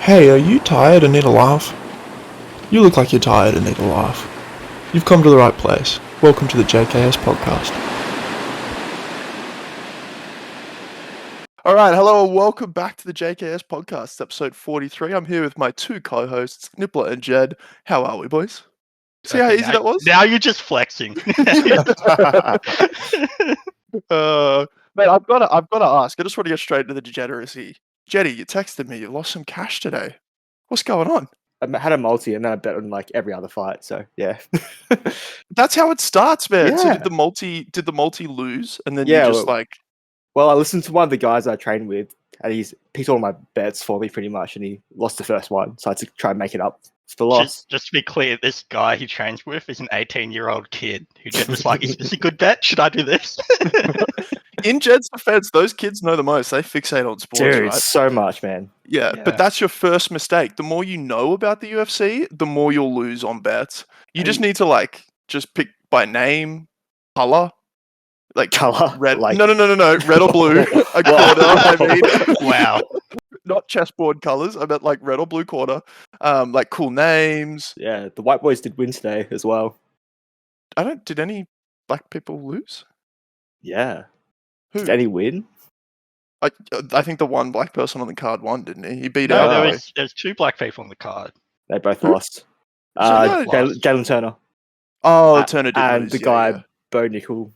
Hey, are you tired and need a laugh? You look like you're tired and need a laugh. You've come to the right place. Welcome to the JKS podcast. Alright, hello and welcome back to the JKS podcast, it's episode 43. I'm here with my two co-hosts, Nippler and Jed. How are we, boys? See how easy that was? Now you're just flexing. Mate, I've got to ask. I just want to get straight into the degeneracy. Jeddy, you texted me. You lost some cash today. What's going on? I had a multi and then I bet on like every other fight. So yeah, That's how it starts, man. So Yeah. did the multi lose, and then Yeah, you just well- well, I listened to one of the guys I trained with, and he picked all my bets for me pretty much, and he lost the first one. So I had to try and make it up for the loss. Just to be clear, this guy he trains with is an 18-year-old kid who just was like, is this a good bet? Should I do this? in Jed's defense, those kids know the most. They fixate on sports, Dude, right? so much, man. Yeah, Yeah. but that's your first mistake. The more you know about the UFC, the more you'll lose on bets. You just need to just pick by name, color, like Color, red. like No, red or blue. A quarter. I mean, Wow. not chessboard colors. I meant like red or blue quarter. Like cool names. yeah, the white boys did win today as well. Did any black people lose? Yeah, Who? did any win? I think the one black person on the card won, didn't he? He beat No, out. there was two black people on the card. They both Who? lost. So Jalen Turner Oh, Turner did and lose, the yeah, guy yeah. Bo Nickel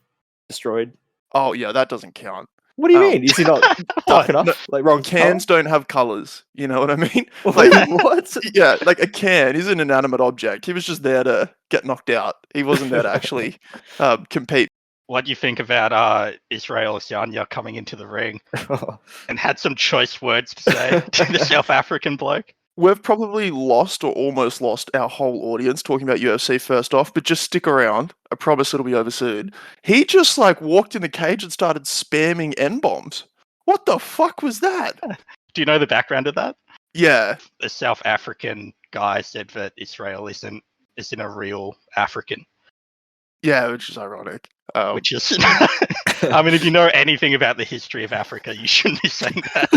destroyed. Oh yeah, that doesn't count. What do you Oh. mean? Is he not dark enough? No, like wrong Cans don't have colors. You know what I mean? colour? Like, what? yeah, like a can is an inanimate object. He was just there to get knocked out. He wasn't there to actually compete. What do you think about Israel Adesanya coming into the ring and had some choice words to say to the South African bloke? We've probably lost or almost lost our whole audience talking about UFC first off, but just stick around. I promise it'll be over soon. He just walked in the cage and started spamming N-bombs. What the fuck was that? Do you know the background of that? Yeah. The South African guy said that Israel isn't a real African. Yeah, which is ironic. Which is, I mean, if you know anything about the history of Africa, you shouldn't be saying that.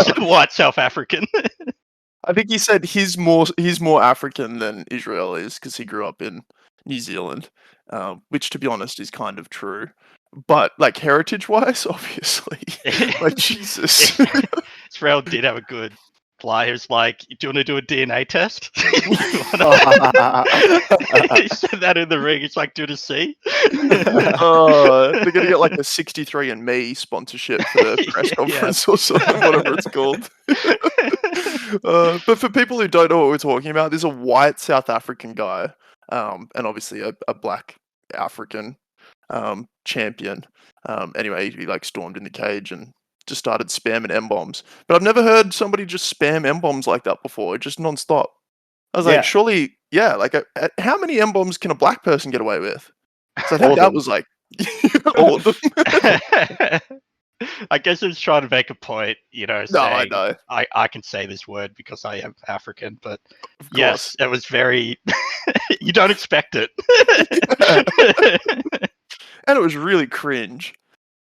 As a white South African. I think he said he's more African than Israel is because he grew up in New Zealand, which, to be honest, is kind of true. But heritage-wise, obviously, Jesus. Israel did have a good fly. He was like, "Do you want to do a DNA test?" He said that in the ring. It's like, do to see. They're gonna get like a 63andMe sponsorship for the press Yeah. conference or something, whatever it's called. But for people who don't know what we're talking about, there's a white South African guy, and obviously a black African champion. Anyway, he stormed in the cage and just started spamming M-bombs. But I've never heard somebody just spam M-bombs like that before, just non-stop. I was Yeah. like, surely, yeah, how many M-bombs can a black person get away with? So I think All of that them. was all of them. I guess he was trying to make a point, No, I saying, know. I can say this word because I am African, but Of yes, it was very. You don't expect it. And it was really cringe.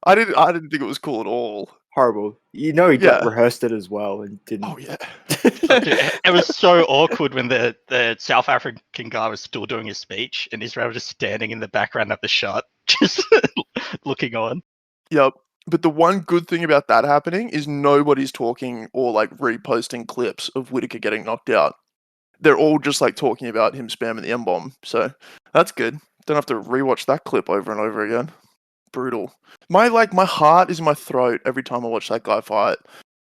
I didn't think it was cool at all. Horrible. You know, he rehearsed it as well and didn't. Oh yeah. It was so awkward when the South African guy was still doing his speech and Israel was just standing in the background of the shot, just looking on. Yep. But the one good thing about that happening is nobody's talking or reposting clips of Whittaker getting knocked out. They're all just talking about him spamming the M-bomb. So that's good. Don't have to rewatch that clip over and over again. Brutal. My heart is in my throat every time I watch that guy fight.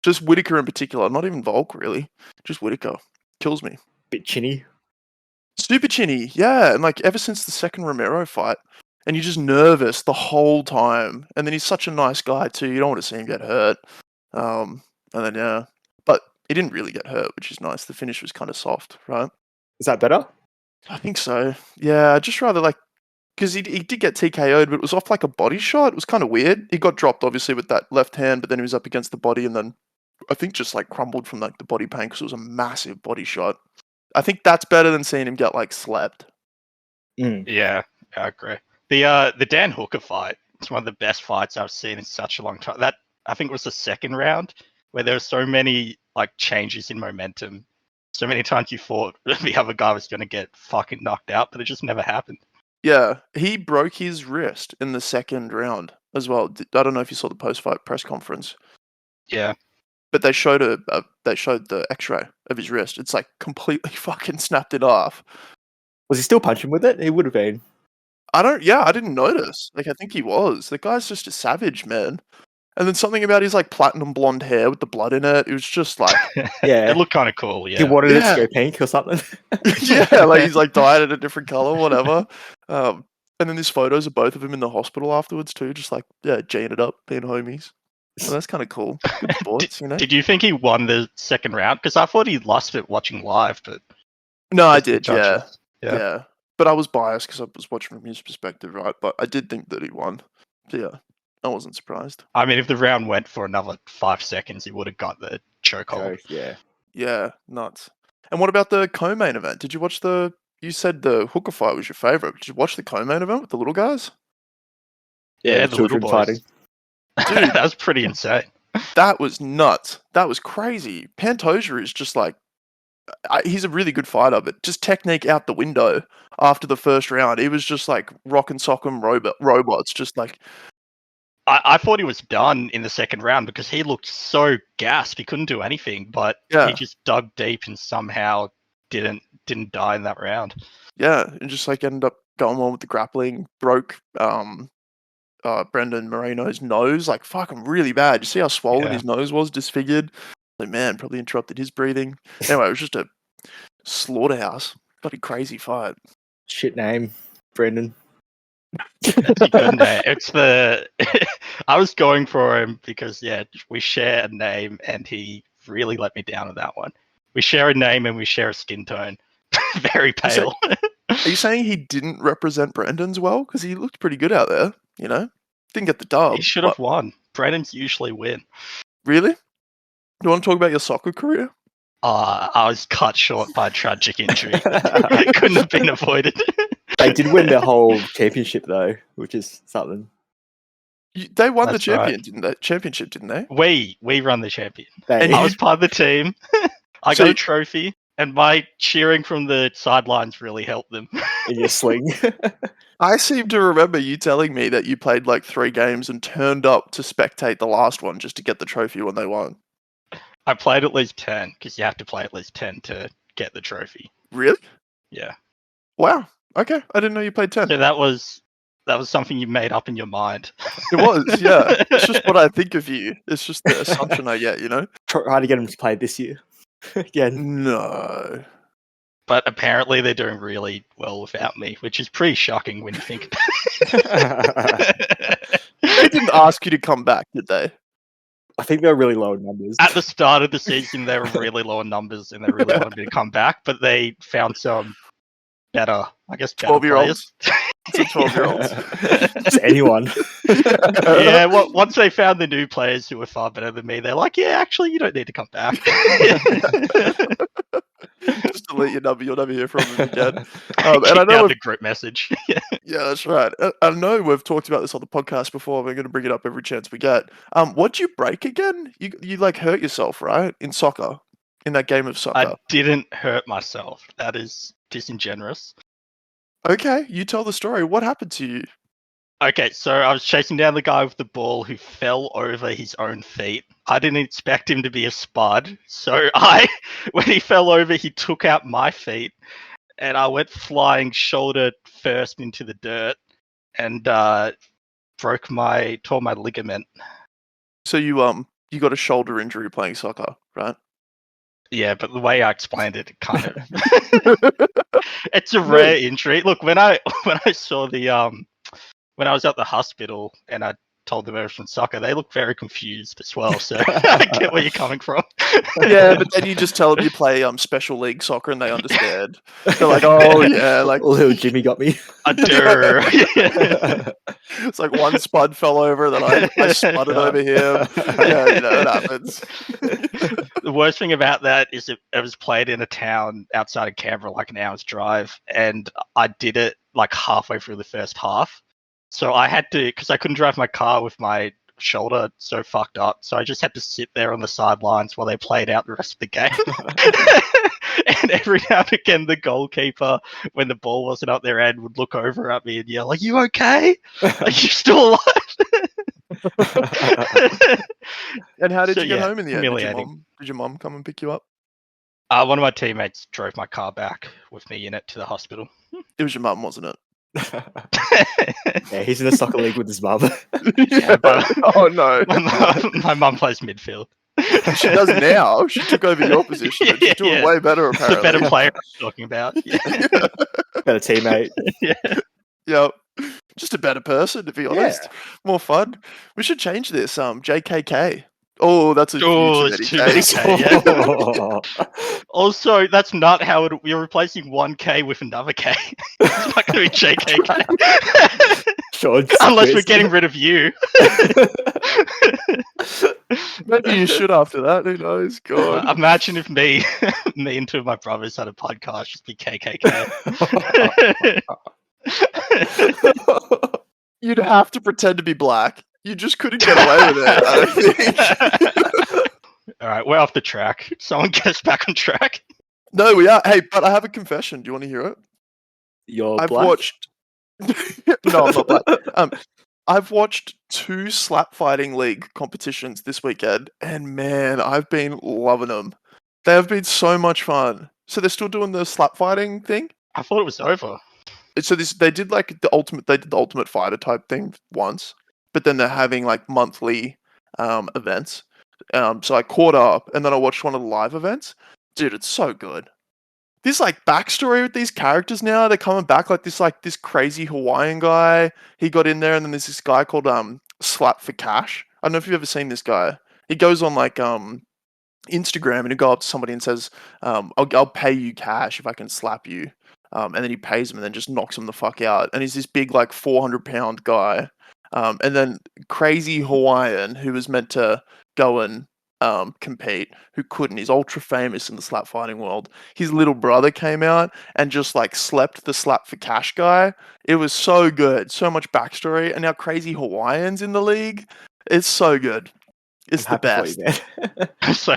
Just Whittaker in particular, not even Volk really. Just Whittaker. Kills me. Bit chinny. Super chinny, yeah. And ever since the second Romero fight, and you're just nervous the whole time. And then he's such a nice guy too. You don't want to see him get hurt. And then yeah, but he didn't really get hurt, which is nice. The finish was kind of soft, right? Is that better? I think so. Yeah, I'd just rather because he did get TKO'd, but it was off a body shot. It was kind of weird. He got dropped obviously with that left hand, but then he was up against the body, and then I think just crumbled from the body pain because it was a massive body shot. I think that's better than seeing him get slept. Yeah, I agree. The Dan Hooker fight, it's one of the best fights I've seen in such a long time. That I think was the second round where there were so many like changes in momentum. So many times you thought the other guy was going to get fucking knocked out, but it just never happened. Yeah, he broke his wrist in the second round as well. I don't know if you saw the post-fight press conference. Yeah. But they showed the X-ray of his wrist. It's like completely fucking snapped it off. Was he still punching with it? He would have been. I didn't notice. Like, I think he was. The guy's just a savage, man. And then something about his like platinum blonde hair with the blood in it. It was just like, Yeah. It looked kind of cool. He Yeah. wanted it Yeah. to go pink or something. yeah, like he's like dyed it a different color, whatever. And then there's photos of both of them in the hospital afterwards too, just like G'ing it up, being homies. So that's kind of cool. Good sports, you know. Did you think he won the second round? Because I thought he lost it watching live, but No, I just the did. Yeah. judges. Yeah. But I was biased because I was watching from his perspective, right? But I did think that he won. So yeah, I wasn't surprised. I mean, if the round went for another 5 seconds, he would have got the chokehold. Yeah. Yeah, nuts. And what about the co-main event? Did you watch you said the hooker fight was your favorite. Did you watch the co-main event with the little guys? Yeah, the little children boys. fighting. Dude. That was pretty insane. That was nuts. That was crazy. Pantoja is just like, he's a really good fighter, but just technique out the window after the first round. He was just like rock and sock 'em robots, just like. I thought he was done in the second round because he looked so gassed. He couldn't do anything, but Yeah. he just dug deep and somehow didn't die in that round. Yeah, and just like ended up going on with the grappling, broke Brendan Moreno's nose, like fucking really bad. You see how swollen Yeah. his nose was, disfigured? Like, man, probably interrupted his breathing. Anyway, it was just a slaughterhouse. Bloody crazy fight. Shit name, Brendan. That's a good name. It's the I was going for him because we share a name and he really let me down on that one. We share a name and we share a skin tone. Very pale. Are you saying he didn't represent Brendan's well? Because he looked pretty good out there, you know? Didn't get the dub. He should have won. Brandon's usually win. Really? Do you want to talk about your soccer career? I was cut short by a tragic injury. It couldn't have been avoided. They did win the whole championship though, which is something. They won the That's right. championship, didn't they? We run the champion. And I you- was part of the team. I So- got a trophy, and my cheering from the sidelines really helped them. In your sling. I seem to remember you telling me that you played like 3 games and turned up to spectate the last one just to get the trophy when they won. I played at least 10 because you have to play at least 10 to get the trophy. Really? Yeah. Wow. Okay. I didn't know you played 10. So that was something you made up in your mind. It was, yeah. It's just what I think of you. It's just the assumption I get, you know? Try to get him to play this year. Again. No. But apparently they're doing really well without me, which is pretty shocking when you think about it. They didn't ask you to come back, did they? I think they're really low in numbers. At the start of the season, they were really low in numbers and they really wanted me to come back, but they found some better 12-year-olds. players. It's a 12-year-olds. It's anyone. Yeah, once they found the new players who were far better than me, they're like, yeah, actually, you don't need to come back. Just delete your number. You'll never hear from them again. And Kicked I know out we've the group message. Yeah, that's right. I know we've talked about this on the podcast before. We're going to bring it up every chance we get. What'd you break again? You like hurt yourself, right? In soccer, in that game of soccer. I didn't hurt myself. That is disingenuous. Okay, you tell the story. What happened to you? Okay, so I was chasing down the guy with the ball who fell over his own feet. I didn't expect him to be a spud, so when he fell over, he took out my feet, and I went flying shoulder first into the dirt, and tore my ligament. So you got a shoulder injury playing soccer, right? Yeah, but the way I explained it, kind of it's a rare injury. Look, when I saw when I was at the hospital and I told them I was from soccer, they looked very confused as well. So I get where you're coming from. Yeah, but then you just tell them you play special league soccer and they understand. They're like, oh yeah, like little Jimmy got me. I do. It's like one spud fell over, then I spudded over him. Yeah, you know, it happens. The worst thing about that is it was played in a town outside of Canberra, like an hour's drive, and I did it like halfway through the first half. So I had to, because I couldn't drive my car with my shoulder so fucked up, so I just had to sit there on the sidelines while they played out the rest of the game. And every now and again, the goalkeeper, when the ball wasn't up their end, would look over at me and yell, "Are you okay? Are you still alive?" And how did So, you get yeah, home in the end? humiliating. Did your mom come and pick you up? One of my teammates drove my car back with me in it to the hospital. It was your mum, wasn't it? Yeah, he's in the soccer league with his mum. Yeah, but Oh no. my mum plays midfield. She does now. She took over your position. And she's doing Yeah. way better, It's apparently. a better player I'm talking about. Yeah. Better teammate. Yeah. Yep. Just a better person, to be honest. More fun. We should change this. JKK. Oh, that's a Oh, few it's too too many many Ks. K, yeah. Also, that's not how we're replacing one K with another K. It's not going to be JKK. Sean Unless we're Squeeze. getting rid of you. Maybe you should after that. Who knows? God. Imagine if me and two of my brothers had a podcast, just be KKK. You'd have to pretend to be black. You just couldn't get away with it, I don't think. All right, we're off the track. Someone get us back on track. No, we are. Hey, but I have a confession. Do you want to hear it? You're I've black? watched. No, I'm not black. I've watched 2 slap fighting league competitions this weekend, and man, I've been loving them. They have been so much fun. So they're still doing the slap fighting thing. I thought it was over. So they did like the ultimate fighter type thing once, but then they're having like monthly events. So I caught up, and then I watched one of the live events. Dude, it's so good. This like backstory with these characters now. They're coming back like this crazy Hawaiian guy. He got in there, and then there's this guy called Slap for Cash. I don't know if you've ever seen this guy. He goes on like Instagram, and he'll go up to somebody and says, I'll pay you cash if I can slap you. And then he pays him and then just knocks him the fuck out. And he's this big, like 400-pound guy. And then crazy Hawaiian who was meant to go and compete, who couldn't. He's ultra famous in the slap fighting world. His little brother came out and just like slept the Slap for Cash guy. It was so good. So much backstory. And now crazy Hawaiian's in the league. It's so good. It's the best. So,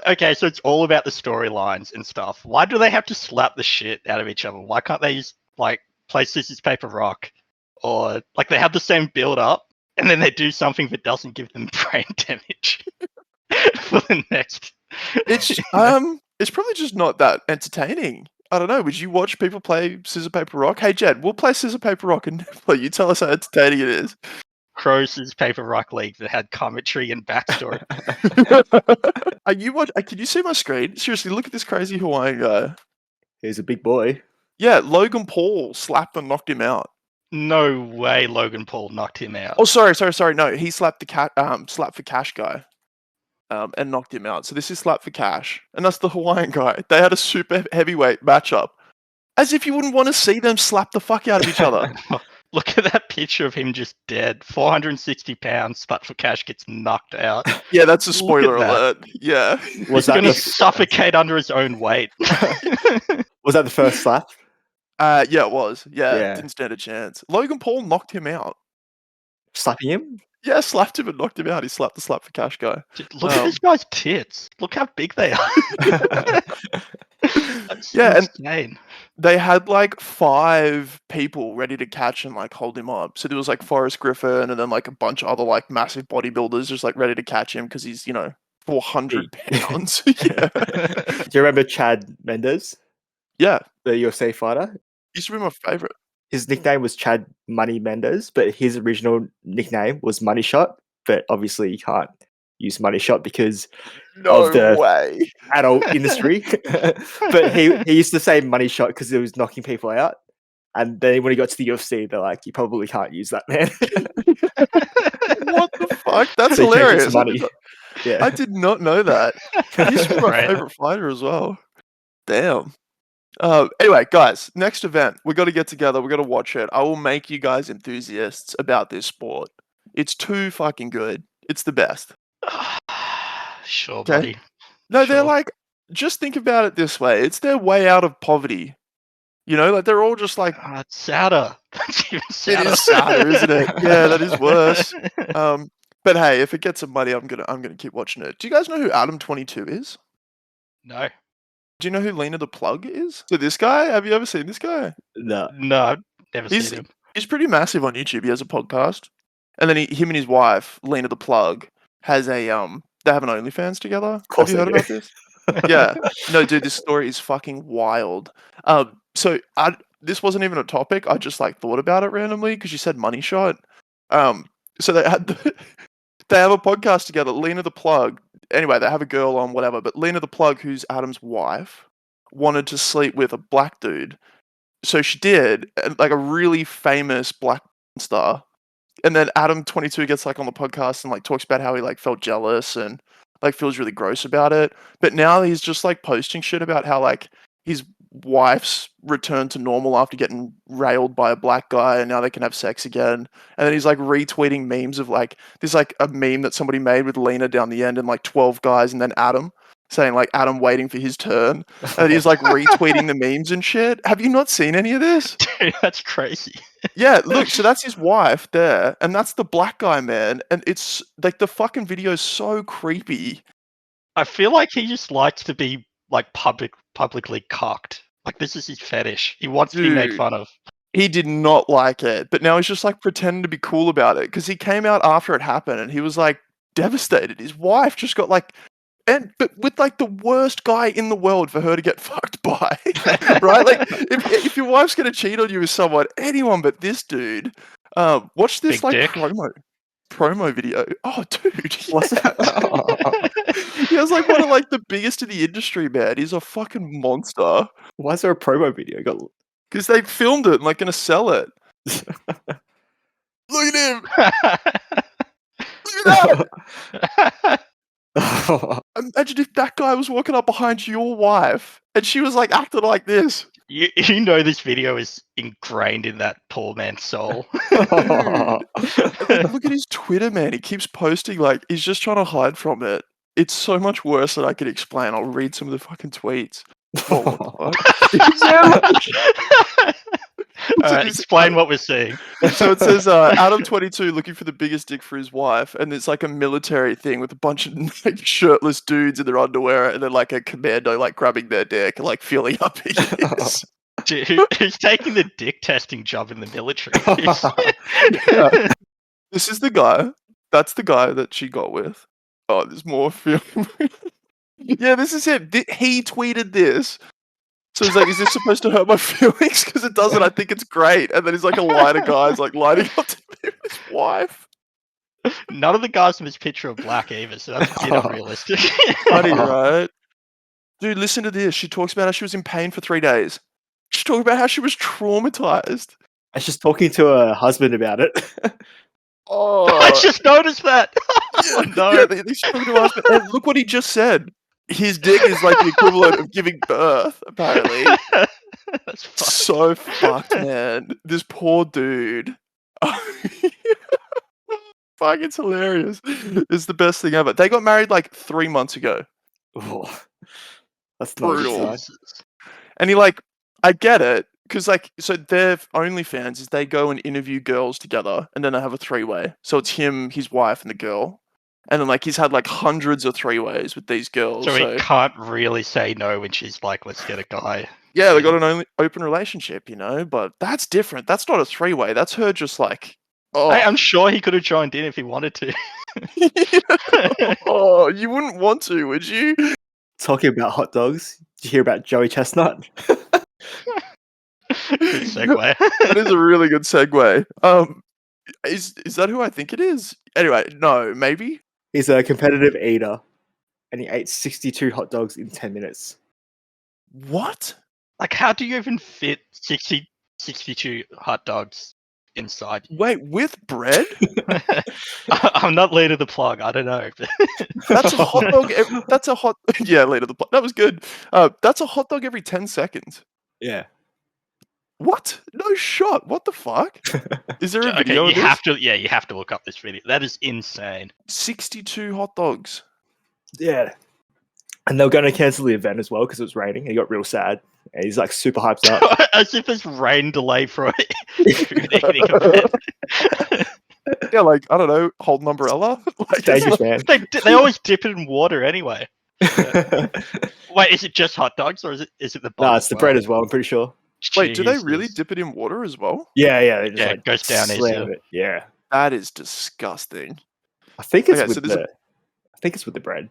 okay, so it's all about the storylines and stuff. Why do they have to slap the shit out of each other? Why can't they just like play scissors, paper, rock, or like they have the same build up and then they do something that doesn't give them brain damage for the next? It's probably just not that entertaining. I don't know. Would you watch people play scissor, paper, rock? Hey Jed, we'll play scissor, paper, rock, and you tell us how entertaining it is. Crow's paper rock league that had commentary and backstory. Can you see my screen? Seriously, look at this crazy Hawaiian guy. He's a big boy. Yeah, Logan Paul slapped and knocked him out. No way Logan Paul knocked him out. Oh, sorry. No, he slapped the Slap for Cash guy. And knocked him out. So this is Slap for Cash. And that's the Hawaiian guy. They had a super heavyweight matchup. As if you wouldn't want to see them slap the fuck out of each other. Look at that picture of him just dead. 460 pounds, Slap for Cash gets knocked out. Yeah, that's a spoiler alert. Yeah. Was that going to suffocate under his own weight? Was that the first slap? Yeah, it was. Yeah, didn't stand a chance. Logan Paul knocked him out. Slapping him? Yeah, slapped him and knocked him out. He slapped the Slap for Cash guy. Dude, look at this guy's tits. Look how big they are. That's insane. And they had like 5 people ready to catch and like hold him up. So there was like Forrest Griffin and then like a bunch of other like massive bodybuilders just like ready to catch him because he's 400 pounds. Yeah. Do you remember Chad Mendes? Yeah, the UFC fighter. Used to be my favorite. His nickname was Chad Money Mendes, but his original nickname was Money Shot. But obviously, you can't use Money Shot because of the adult industry. But he used to say Money Shot because he was knocking people out. And then when he got to the UFC, they're like, you probably can't use that, man. What the fuck? That's hilarious. Money. I did not know that. He's my favorite fighter as well. Damn. Anyway, guys, next event. We got to get together. We got to watch it. I will make you guys enthusiasts about this sport. It's too fucking good. It's the best. Sure, buddy. No, they're like, just think about it this way. It's their way out of poverty. Like they're all just like... it's sadder. That's even sadder. It is sadder, isn't it? Yeah, that is worse. But hey, if it gets some money, I'm gonna keep watching it. Do you guys know who Adam 22 is? No. Do you know who Lena the Plug is? So this guy, have you ever seen this guy? No. No, I've never seen him. He's pretty massive on YouTube. He has a podcast, and then him and his wife, Lena the Plug, has a they have an OnlyFans together. Have you heard about this? Yeah. No, dude, this story is fucking wild. So this wasn't even a topic. I just like thought about it randomly because you said Money Shot. So they had they have a podcast together. Lena the Plug. Anyway, they have a girl on whatever, but Lena the Plug, who's Adam's wife, wanted to sleep with a black dude. So she did, like a really famous black star. And then Adam 22 gets like on the podcast and like talks about how he like felt jealous and like feels really gross about it. But now he's just like posting shit about how like his wife's returned to normal after getting railed by a black guy and now they can have sex again. And then he's like retweeting memes of like there's like a meme that somebody made with Lena down the end and like 12 guys and then Adam saying like Adam waiting for his turn. And he's like retweeting the memes and shit. Have you not seen any of this? Dude, that's crazy. Yeah, look, so that's his wife there, and that's the black guy, man. And it's like the fucking video is so creepy. I feel like he just likes to be like publicly cocked. Like this is his fetish. He wants to be made fun of. He did not like it, but now he's just like pretending to be cool about it because he came out after it happened and he was like devastated. His wife just got like but with like the worst guy in the world for her to get fucked by, right? Like if your wife's gonna cheat on you with someone, anyone but this dude. Watch this Big like dick. promo video. Oh, dude, what's that? He has like one of like the biggest in the industry, man. He's a fucking monster. Why is there a promo video? Because they filmed it and like gonna sell it. Look at him. Look at that. Imagine if that guy was walking up behind your wife and she was like acting like this. You know this video is ingrained in that poor man's soul. Like, look at his Twitter, man. He keeps posting like he's just trying to hide from it. It's so much worse than I could explain. I'll read some of the fucking tweets. Oh, what the fuck? Explain what we're seeing. So it says Adam 22 looking for the biggest dick for his wife, and it's like a military thing with a bunch of like shirtless dudes in their underwear, and then like a commando like grabbing their dick and like feeling up his. Dude, who's taking the dick testing job in the military? Yeah. This is the guy. That's the guy that she got with. Oh, there's more film. Yeah, this is him. He tweeted this. So he's like, is this supposed to hurt my feelings? Because it doesn't. I think it's great. And then he's like a line of guys like lining up to be with his wife. None of the guys in this picture are black either, so that's a bit unrealistic. Funny, right? Dude, listen to this. She talks about how she was in pain for 3 days. She's talking about how she was traumatized. And she's talking to her husband about it. Oh, I just noticed that. Oh, no. Yeah, she's talking to her husband. And look what he just said. His dick is like the equivalent of giving birth, apparently. That's fucked. So fucked, man. This poor dude. Fuck, it's hilarious. It's the best thing ever. They got married like 3 months ago. Oh, that's not Brutal. good sign. And he like, I get it. Because like, so their OnlyFans is they go and interview girls together and then they have a 3-way. So it's him, his wife, and the girl. And then like he's had like hundreds of 3-ways with these girls. So he can't really say no when she's like, let's get a guy. Yeah, they got an open relationship, you know, but that's different. That's not a 3-way. That's her just like, oh. I'm sure he could have joined in if he wanted to. Oh, you wouldn't want to, would you? Talking about hot dogs, did you hear about Joey Chestnut? Good segue. That is a really good segue. Is that who I think it is? Anyway, no, maybe. He's a competitive eater, and he ate 62 hot dogs in 10 minutes. What? Like, how do you even fit 62 hot dogs inside? Wait, with bread? I'm not leader the plug. I don't know. That's a hot dog. Yeah, later the plug. That was good. That's a hot dog every 10 seconds. Yeah. What? No shot. What the fuck? Is there a video? Okay, you have to look up this video. That is insane. 62 hot dogs. Yeah. And they were going to cancel the event as well because it was raining. He got real sad. And he's like super hyped up. As if there's rain delay for a food eating event. Yeah, like, I don't know, hold an umbrella. Like, Dangerous, man. They always dip it in water anyway. Wait, is it just hot dogs or is it the bun? No, it's the bread as well. I'm pretty sure. Wait, do they really Jesus. dip it in water as well? Yeah, they just Yeah, it goes down slam easier. it. Yeah, That is disgusting. I think it's Okay, so with there's the. I think it's with the bread.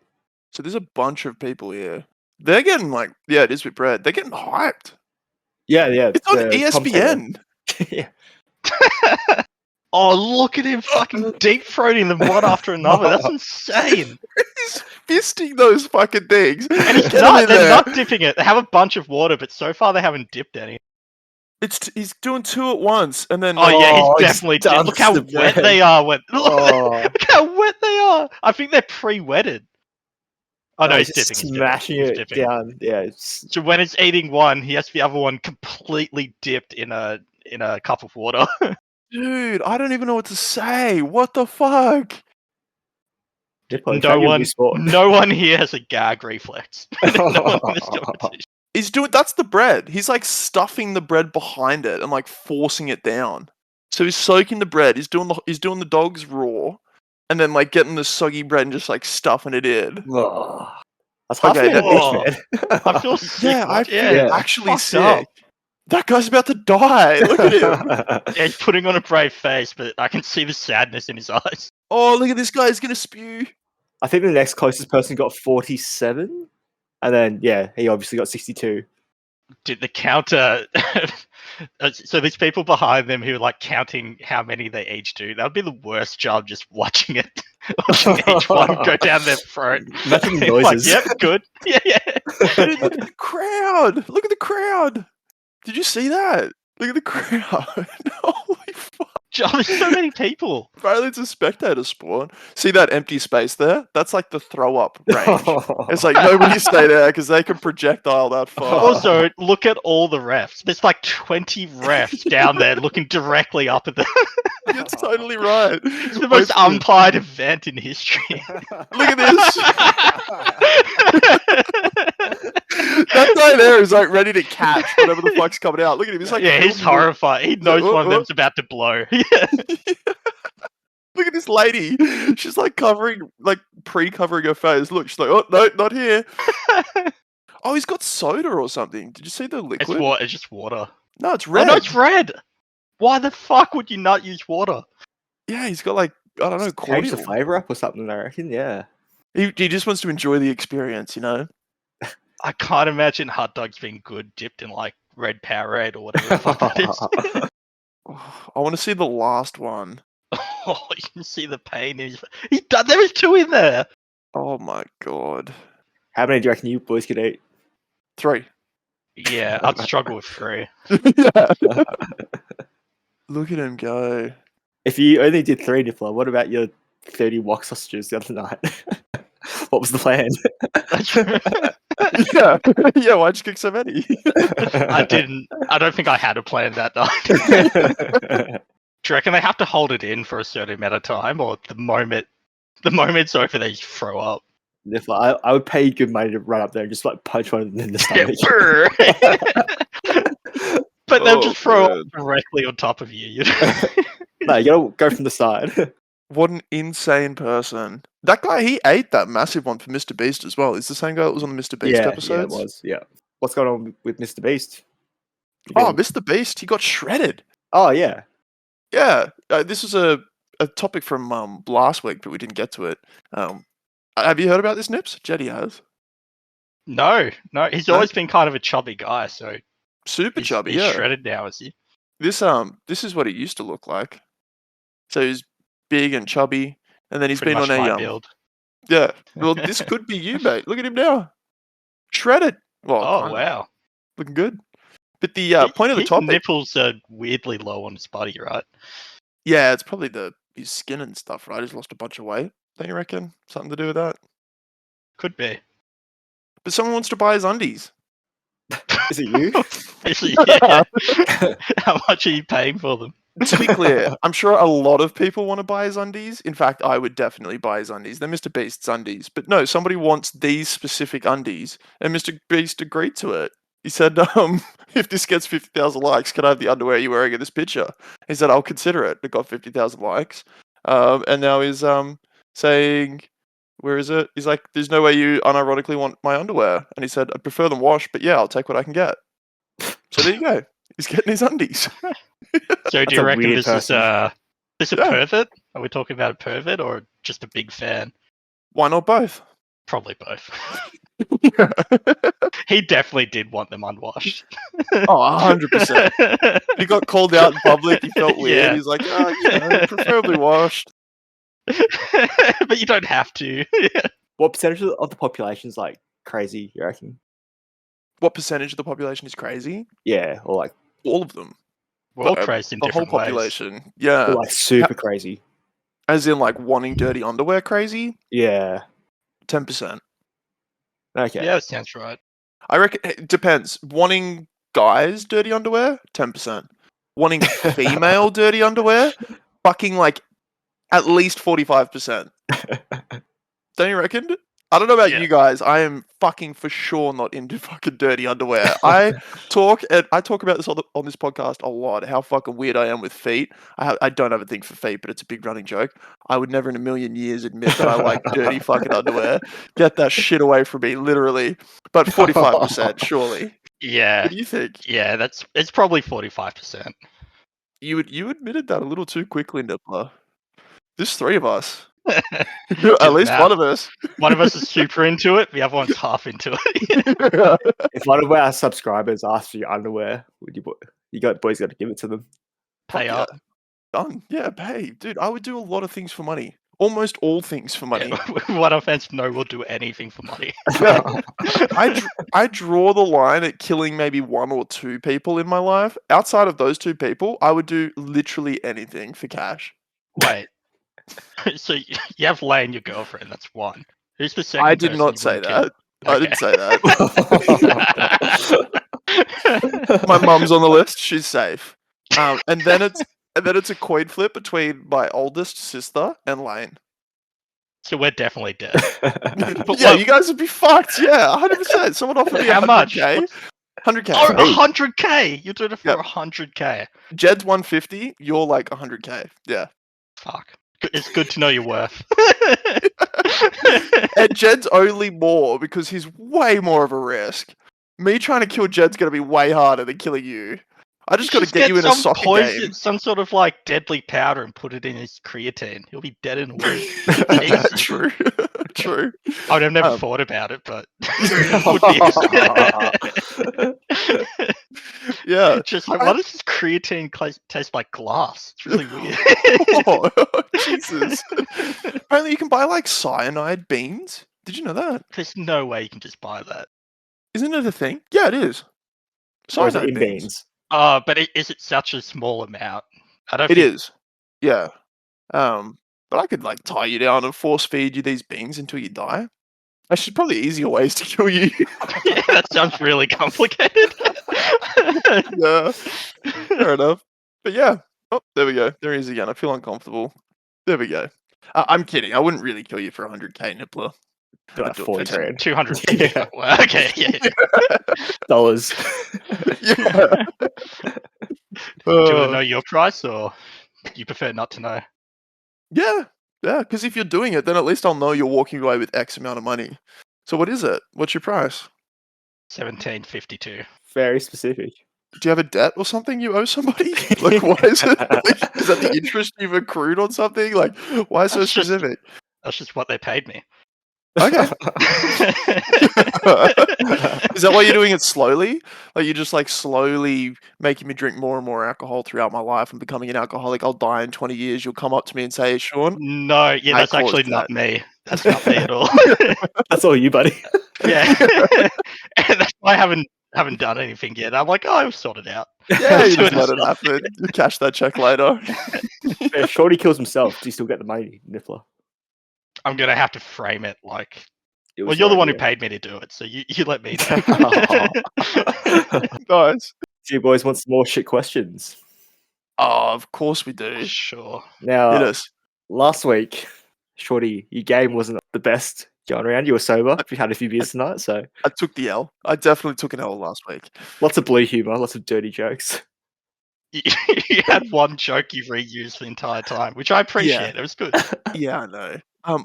So there's a bunch of people here. They're getting like, yeah, it is with bread. They're getting hyped. Yeah. It's on the commentator. ESPN. Yeah. Oh, look at him fucking deep throating them one after another. That's insane. He's fisting those fucking things. And it's Get him not, in they're there. not dipping it. They have a bunch of water, but so far they haven't dipped any. He's doing two at once, and then Oh yeah, Oh, he's it's definitely dipped. Look dunks how the wet bread. they are. Look Oh, how wet they are. I think they're pre-wetted. Oh no, he's just dipping. He's smashing dipping. it He's dipping. down. Yeah, it's So when it's eating one, he has the other one completely dipped in a cup of water. dude, I don't even know what to say. What the fuck? No one here has a gag reflex. No one in this competition. He's doing. That's the bread. He's like stuffing the bread behind it and like forcing it down. So he's soaking the bread. He's doing the dogs raw, and then like getting the soggy bread and just like stuffing it in. Oh, that's half Okay, an oh, dish, man. I feel sick. Yeah, I feel Yeah. actually Fucked sick. up. That guy's about to die. Look at him. Yeah, he's putting on a brave face, but I can see the sadness in his eyes. Oh, look at this guy. He's gonna spew. I think the next closest person got 47, and then he obviously got 62. Did the counter? So these people behind them who are like counting how many they each do. That would be the worst job, just watching it, watching each one go down their throat. Imagine the Like, noises. yep, good. Yeah. Dude, look at the crowd. Look at the crowd. Did you see that? Look at the crowd. Holy fuck. John, there's so many people. Apparently it's a spectator sport. See that empty space there? That's like the throw up range. It's like nobody stay there because they can projectile that far. Also, look at all the refs. There's like 20 refs down there looking directly up at the. You're totally right. It's the most umpired event in history. Look at this. That guy there is like ready to catch whatever the fuck's coming out. Look at him. He's like, yeah, he's horrified. He knows one of them's about to blow. Yeah. Look at this lady. She's like pre-covering her face. Look, she's like, oh no, not here. Oh, he's got soda or something. Did you see the liquid? It's just water. No, it's red. Oh no, it's red. Why the fuck would you not use water? Yeah, he's got like, I don't know, Change the cordial. flavor up or something, I reckon. Yeah. He just wants to enjoy the experience, you know? I can't imagine hot dogs being good dipped in like red Powerade or whatever the fuck that is. I want to see the last one. Oh, you can see the pain in his. There was two in there. Oh my god. How many do you reckon you boys could eat? 3. Yeah, I'd struggle with 3. Yeah. Look at him go. If you only did 3, Nicola, what about your 30 wok sausages the other night? What was the plan? Yeah, why'd you cook so many? I didn't. I don't think I had a plan that night. Do you reckon they have to hold it in for a certain amount of time, or the moment it's over, they just throw up? Nicola, I would pay you good money to run up there and just like punch one in the stomach. But they'll just throw up directly on top of you. You know? No, you gotta go from the side. What an insane person. That guy, he ate that massive one for Mr. Beast as well. Is the same guy that was on the Mr. Beast episodes? Yeah, it was. Yeah. What's going on with Mr. Beast? Oh, Mr. Beast, he got shredded. Oh, yeah. Yeah, this was a topic from last week, but we didn't get to it. Have you heard about this, Nips? Jetty has. No. He's always been kind of a chubby guy, so Super chubby, he's yeah. shredded now, is he? This is what it used to look like. So he's big and chubby, and then he's Pretty been much on my a build. Yeah. Well, this could be you, mate. Look at him now, shredded. Well, Oh wow, looking good. But the point of the his topic, nipples are weirdly low on his body, right? yeah, it's probably his skin and stuff, right? He's lost a bunch of weight. Don't you reckon? Something to do with that? Could be. But someone wants to buy his undies. Is it you? Yeah. How much are you paying for them? To be clear, I'm sure a lot of people want to buy his undies. In fact, I would definitely buy his undies. They're Mr. Beast's undies. But no, somebody wants these specific undies, and Mr. Beast agreed to it. He said, if this gets 50,000 likes, can I have the underwear you're wearing in this picture? He said, I'll consider it. It got 50,000 likes. And now he's saying, where is it? He's like, there's no way you unironically want my underwear. And he said, I'd prefer them washed, but yeah, I'll take what I can get. So there you go. He's getting his undies. So do you reckon this is a Yeah. pervert? Are we talking about a pervert or just a big fan? Why not both? Probably both. He definitely did want them unwashed. Oh, 100%. He got called out in public. He felt weird. Yeah. He's like, preferably washed. But you don't have to. What percentage of the population is like crazy, you reckon? What percentage of the population is crazy? Yeah, or like All of them. We're all crazy in The whole different ways. population. Yeah. or like super crazy. As in like wanting dirty underwear crazy? Yeah. 10%. Okay. Yeah, that sounds right. I reckon it depends. Wanting guys dirty underwear? 10%. Wanting female dirty underwear? Fucking like at least 45%. Don't you reckon? I don't know about you guys. I am fucking for sure not into fucking dirty underwear. I talk about this on this podcast a lot. How fucking weird I am with feet. I don't have a thing for feet, but it's a big running joke. I would never in a million years admit that I like dirty fucking underwear. Get that shit away from me, literally. But 45%, surely. Yeah. What do you think? Yeah, it's probably 45%. You admitted that a little too quickly, Nippler. There's three of us. At least one of us. One of us is super into it. The other one's half into it. If one of our subscribers asks for your underwear, boys got to give it to them. Pay Fuck up. yeah. Done. Yeah, pay. Dude, I would do a lot of things for money. Almost all things for money. Yeah, one offense, no, we'll do anything for money. Yeah. I draw the line at killing maybe one or two people in my life. Outside of those two people, I would do literally anything for cash. Wait. So you have Lane, your girlfriend. That's one. Who's the second? I did not say that. I didn't say that. My mum's on the list. She's safe. And then it's a coin flip between my oldest sister and Lane. So we're definitely dead. Yeah, you guys would be fucked. Yeah, 100%. Someone offered me How much? 100K. 100K. Oh, 100K! You did it for 100K. Jed's 150. You're like 100K. Yeah. Fuck. It's good to know your worth. And Jed's only more because he's way more of a risk. Me trying to kill Jed's gonna be way harder than killing you. I just got to get you in a soccer game. Some sort of like deadly powder and put it in his creatine. He'll be dead in a week. True. True. I would have never thought about it, but yeah. Just like, why does this creatine taste like glass? It's really weird. Oh, Jesus. Apparently, you can buy like cyanide beans. Did you know that? There's no way you can just buy that. Isn't it a thing? Yeah, it is. Cyanide in beans. But is it such a small amount? I don't. It is. Yeah. But I could like tie you down and force feed you these beans until you die. Actually, probably easier ways to kill you. Yeah, that sounds really complicated. Yeah. Fair enough. But yeah. Oh, there we go. There he is again. I feel uncomfortable. There we go. I'm kidding. I wouldn't really kill you for 100K, Nippler. Like 40 grand. 250. Yeah. Well, okay, yeah. Dollars. Yeah. Do you want to know your price, or you prefer not to know? Yeah. Yeah, because if you're doing it, then at least I'll know you're walking away with X amount of money. So what is it? What's your price? 1752. Very specific. Do you have a debt or something you owe somebody? Like, why is it? Like, is that the interest you've accrued on something? Like, why so specific? That's just what they paid me. Okay. Is that why you're doing it slowly? Like you're just like slowly making me drink more and more alcohol throughout my life and becoming an alcoholic. I'll die in 20 years. You'll come up to me and say, Sean. No, yeah, that's actually not me. That's not me at all. That's all you, buddy. Yeah. And that's why I haven't done anything yet. I'm like, oh, I'll sort it out. Yeah, you just let it happen. You cash that check later. If Shorty kills himself, do you still get the money, Niffler? I'm gonna have to frame it like. Well, you're the one who paid me to do it, so you let me know. Nice. Do you boys want some more shit questions? Oh, of course we do. Sure. Now, Hit us. last week, Shorty, your game wasn't the best Going around, you were sober. You had a few beers tonight, so I took the L. I definitely took an L last week. lots of blue humor, lots of dirty jokes. You had one joke you reused the entire time, which I appreciate. It was good. Yeah, I know.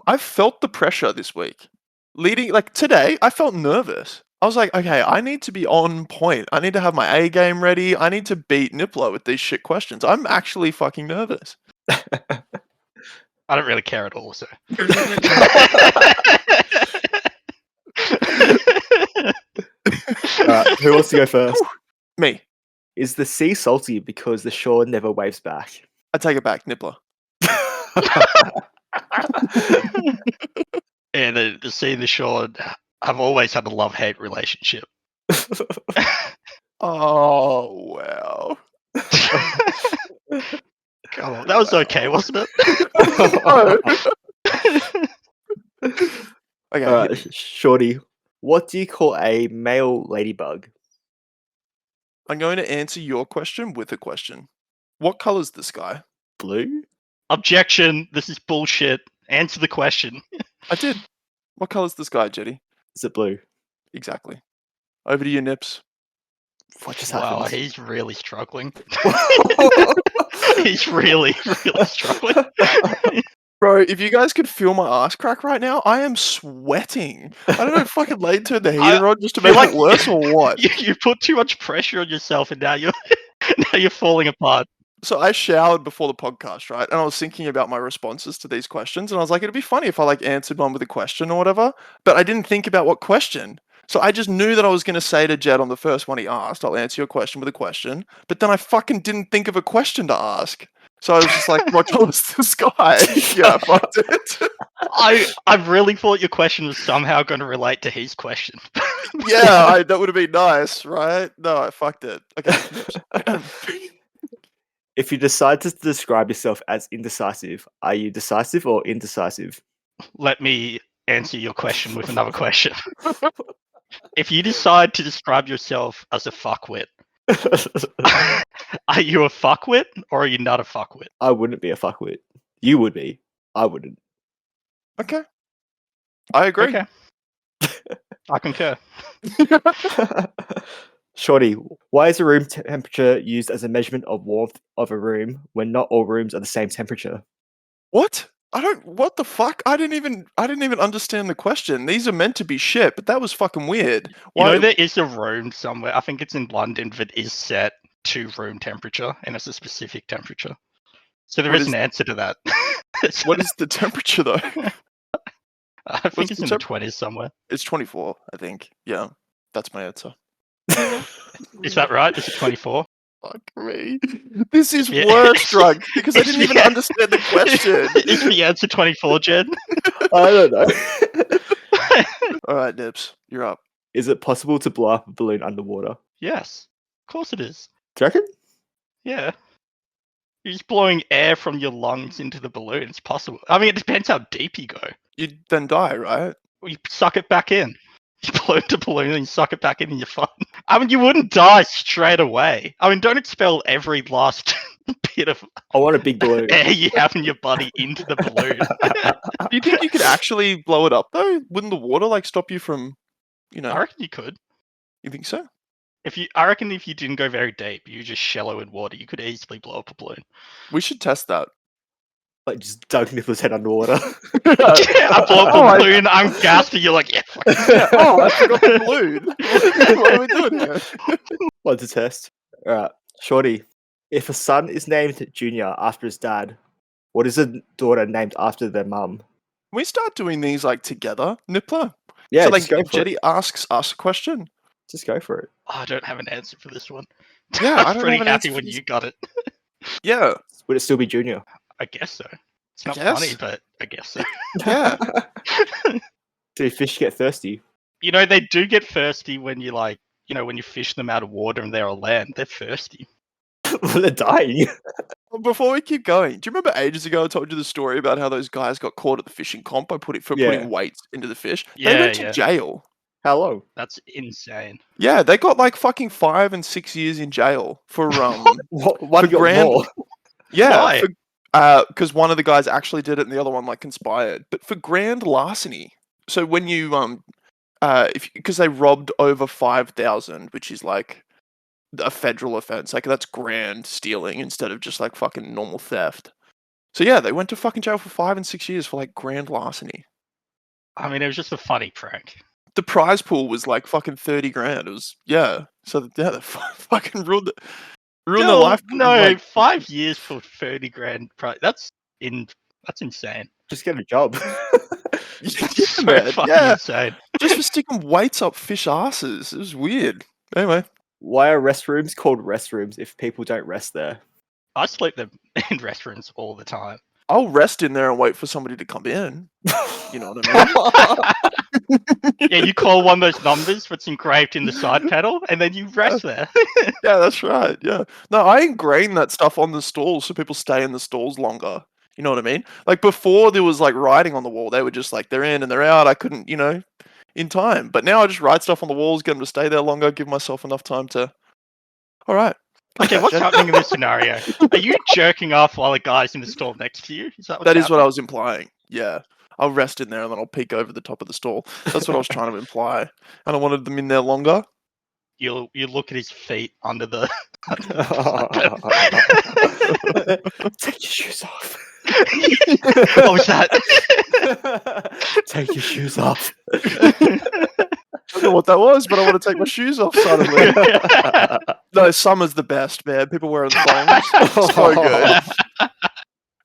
I felt the pressure this week. Today, I felt nervous. I was like, okay, I need to be on point. I need to have my A game ready. I need to beat Nippler with these shit questions. I'm actually fucking nervous. I don't really care at all, so. Who wants to go first? Me. Is the sea salty because the shore never waves back? I take it back, Nippler. Yeah, the sea and the shore have always had a love-hate relationship. Oh, wow. Come on, that was okay, wasn't it? Okay. Shorty, what do you call a male ladybug? I'm going to answer your question with a question. What color's the sky? Blue? Objection. This is bullshit. Answer the question. I did. What color's the sky, Jetty? Is it blue? Exactly. Over to you, Nips. What just Wow, happened? he's really struggling. He's really, really struggling. Bro, if you guys could feel my ass crack right now, I am sweating. I don't know if fucking Lane turned the heater on just to make it worse or what. You put too much pressure on yourself, and now you're falling apart. So I showered before the podcast, right? And I was thinking about my responses to these questions, and I was like, it'd be funny if I answered one with a question or whatever. But I didn't think about what question. So I just knew that I was going to say to Jed on the first one he asked, I'll answer your question with a question. But then I fucking didn't think of a question to ask. So I was just like, what color's the sky? Yeah, I fucked it. I really thought your question was somehow going to relate to his question. Yeah, that would have been nice, right? No, I fucked it. Okay. If you decide to describe yourself as indecisive, are you decisive or indecisive? Let me answer your question with another question. If you decide to describe yourself as a fuckwit, are you a fuckwit or are you not a fuckwit? I wouldn't be a fuckwit. You would be. I wouldn't. Okay. I agree. Okay. I concur. Shorty, why is the room temperature used as a measurement of warmth of a room when not all rooms are the same temperature? What? What the fuck? I didn't even understand the question. These are meant to be shit, but that was fucking weird. Why? You know, there is a room somewhere, I think it's in London, that is set to room temperature, and it's a specific temperature. So there is an answer to that. What is the temperature, though? I think it's in the 20s somewhere. It's 24, I think. Yeah, that's my answer. Is that right? Is it 24? Fuck me. This is worse, drug, because I didn't even understand the question. Is the answer 24, Jed? I don't know. All right, Nibs, you're up. Is it possible to blow up a balloon underwater? Yes, of course it is. Do you reckon? Yeah. You're just blowing air from your lungs into the balloon. It's possible. I mean, it depends how deep you go. You'd then die, right? Well, you suck it back in. You blow the balloon and you suck it back in and you're fine. I mean, you wouldn't die straight away. I mean, don't expel every last bit of I want a big balloon. air you have in your body into the balloon. Do you think you could actually blow it up, though? Wouldn't the water, stop you from, I reckon you could. You think so? I reckon if you didn't go very deep, you just shallow in water, you could easily blow up a balloon. We should test that. Just dug Nippler's head underwater. I blow up a balloon, I'm gasping, you're like, yeah, fuck yeah. Oh, I forgot the balloon. What are we doing here? What's a test? Alright, Shorty. If a son is named Junior after his dad, what is a daughter named after their mum? Can we start doing these together, Nippler? Yeah, so just go if for Jetty it. asks us a question. Just go for it. Oh, I don't have an answer for this one. Yeah, I was pretty happy when you got it. Yeah. Would it still be Junior? I guess so. It's not funny, but I guess so. Yeah. Do fish get thirsty? They do get thirsty when you when you fish them out of water and they're on land. They're thirsty. Well, they're dying. Before we keep going, do you remember ages ago I told you the story about how those guys got caught at the fishing comp by putting weights into the fish? Yeah, they went to jail. How long? That's insane. Yeah, they got 5 and 6 years in jail for One got more. Yeah, because one of the guys actually did it and the other one conspired. But for grand larceny, So when you because they robbed over 5,000, which is like a federal offense. Like that's grand stealing instead of just like fucking normal theft. So yeah, they went to fucking jail for 5 and 6 years for like grand larceny. I mean, it was just a funny prank. The prize pool was like fucking 30 grand. It was So yeah, they fucking ruined their life. No, like, 5 years for 30 grand prize. That's insane. Just get a job. So man, fucking insane. just for sticking weights up fish asses. It was weird. Anyway, Why are restrooms called restrooms if people don't rest there? I sleep them in restrooms all the time. I'll rest in there and wait for somebody to come in. You know what I mean? Yeah, you call one of those numbers that's engraved in the side panel, and then you rest there. Yeah, that's right. Yeah. No, I ingrain that stuff on the stalls so people stay in the stalls longer. You know what I mean? Like before there was like writing on the wall. They were just like, they're in and they're out. I couldn't, in time. But now I just write stuff on the walls, get them to stay there longer, give myself enough time to... All right. Okay, what's happening in this scenario? Are you jerking off while a guy's in the stall next to you? Is that what's That is what I happening? was implying. Yeah. I'll rest in there and then I'll peek over the top of the stall. That's what I was trying to imply. And I wanted them in there longer. You look at his feet under the... Take your shoes off. What was that? Take your shoes off. I don't know what that was, but I want to take my shoes off suddenly. No, summer's the best, man. People wearing thongs. So good.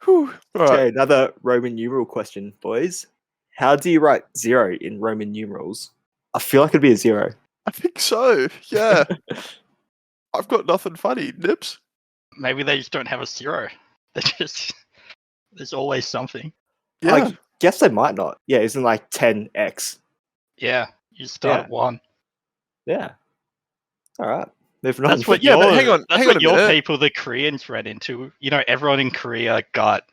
Whew. All right. Okay, another Roman numeral question, boys. How do you write 0 in Roman numerals? I feel like it'd be a 0. I think so. Yeah. I've got nothing funny. Nips? Maybe they just don't have a 0. They just... There's always something. Yeah. I guess they might not. Yeah, isn't like 10x. Yeah, you start Yeah. at 1. Yeah. All right. Moving on. That's what Yeah, your, but hang on that's a what your minute. people, the Koreans, ran into. You know, everyone in Korea got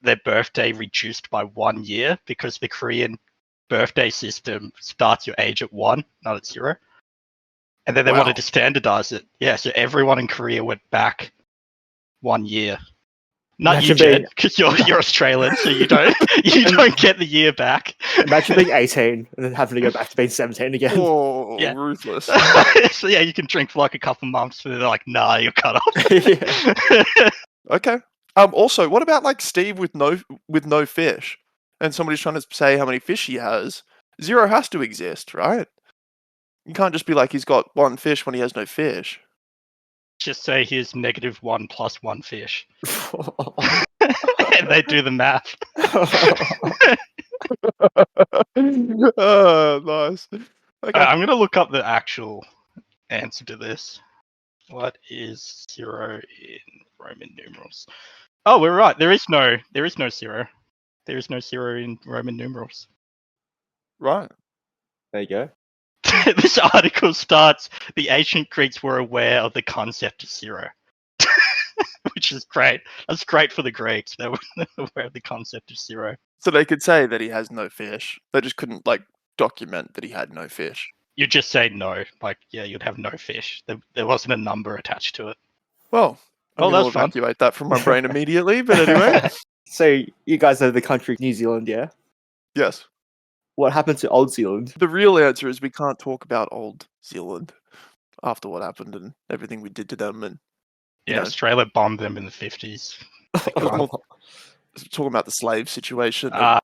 their birthday reduced by 1 year because the Korean birthday system starts your age at 1, not at 0. And then they wanted to standardize it. Yeah, so everyone in Korea went back 1 year. Not Imagine you, being- Jed, because you're Australian, so you don't get the year back. Imagine being 18 and then having to go back to being 17 again. Oh, Yeah. ruthless. So yeah, you can drink for like a couple months, and they're like, "Nah, you're cut off." Yeah. Okay. Also, what about like Steve with no fish, and somebody's trying to say how many fish he has? 0 has to exist, right? You can't just be like he's got 1 fish when he has no fish. Just say here's -1 + 1 fish, and they do the math. Oh, nice. Okay. I'm gonna look up the actual answer to this. What is 0 in Roman numerals? Oh, we're right. There is no 0. There is no 0 in Roman numerals. Right. There you go. This article starts, the ancient Greeks were aware of the concept of 0. Which is great. That's great for the Greeks. They were aware of the concept of 0. So they could say that he has no fish. They just couldn't like document that he had no fish. You just say no. Like, yeah, you'd have no fish. There wasn't a number attached to it. Well, I'm Oh, gonna that's fun. evacuate that from my brain immediately. But anyway, So you guys know the country New Zealand, yeah? yes. What happened to Old Zealand? The real answer is we can't talk about Old Zealand after what happened and everything we did to them. And Yeah, know. Australia bombed them in the 50s. talking about the slave situation. Yeah.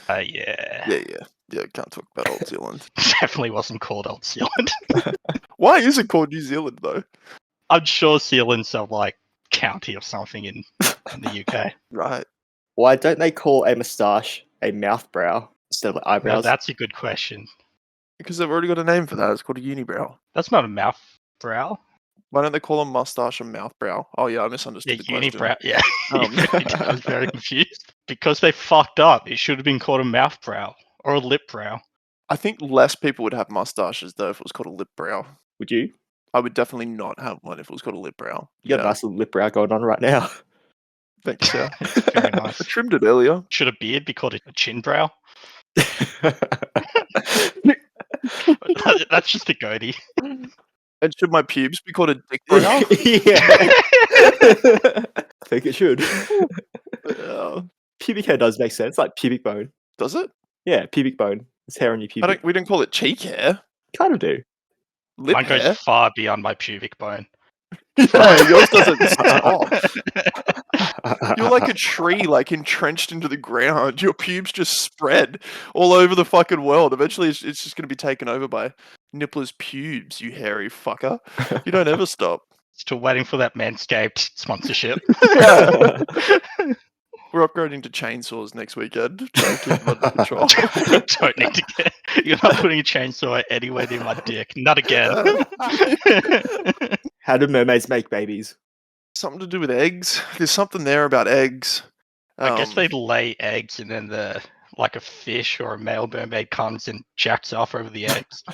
Yeah. Can't talk about Old Zealand. Definitely wasn't called Old Zealand. Why is it called New Zealand though? I'm sure Zealand's a like county or something in the UK. Right. Why don't they call a moustache a mouth brow instead of Now, eyebrows? that's a good question. Because they've already got a name for that. It's called a unibrow. That's not a mouth brow. Why don't they call a mustache a mouth brow? Oh yeah, I Yeah, misunderstood the question. unibrow. Yeah, Um. I was very confused because they fucked up. It should have been called a mouth brow or a lip brow. I think less people would have mustaches though if it was called a lip brow. Would you? I would definitely not have one if it was called a lip brow. You got a nice little lip brow going on right now. Thanks, sir. Very nice. I trimmed it earlier. Should a beard be called a chin brow? That's just a goatee. And should my pubes be called a dick brow? Yeah. I think it should. Yeah. Pubic hair does make sense, like pubic bone. Does it? Yeah, pubic bone. There's hair on your pubic. We don't call it cheek hair. Kind of do. Lip Mine hair. goes far beyond my pubic bone. Yeah, yours doesn't stop. You're like a tree, like entrenched into the ground. Your pubes just spread all over the fucking world. Eventually, it's just going to be taken over by Nippler's pubes, you hairy fucker. You don't ever stop. Still waiting for that Manscaped sponsorship. Yeah. We're upgrading to chainsaws next weekend. Try to keep them under control. Don't need to get. You're not putting a chainsaw anywhere near my dick. Not again. How do mermaids make babies? Something to do with eggs. There's something there about eggs. I guess they lay eggs and then like a fish or a male mermaid comes and jacks off over the eggs.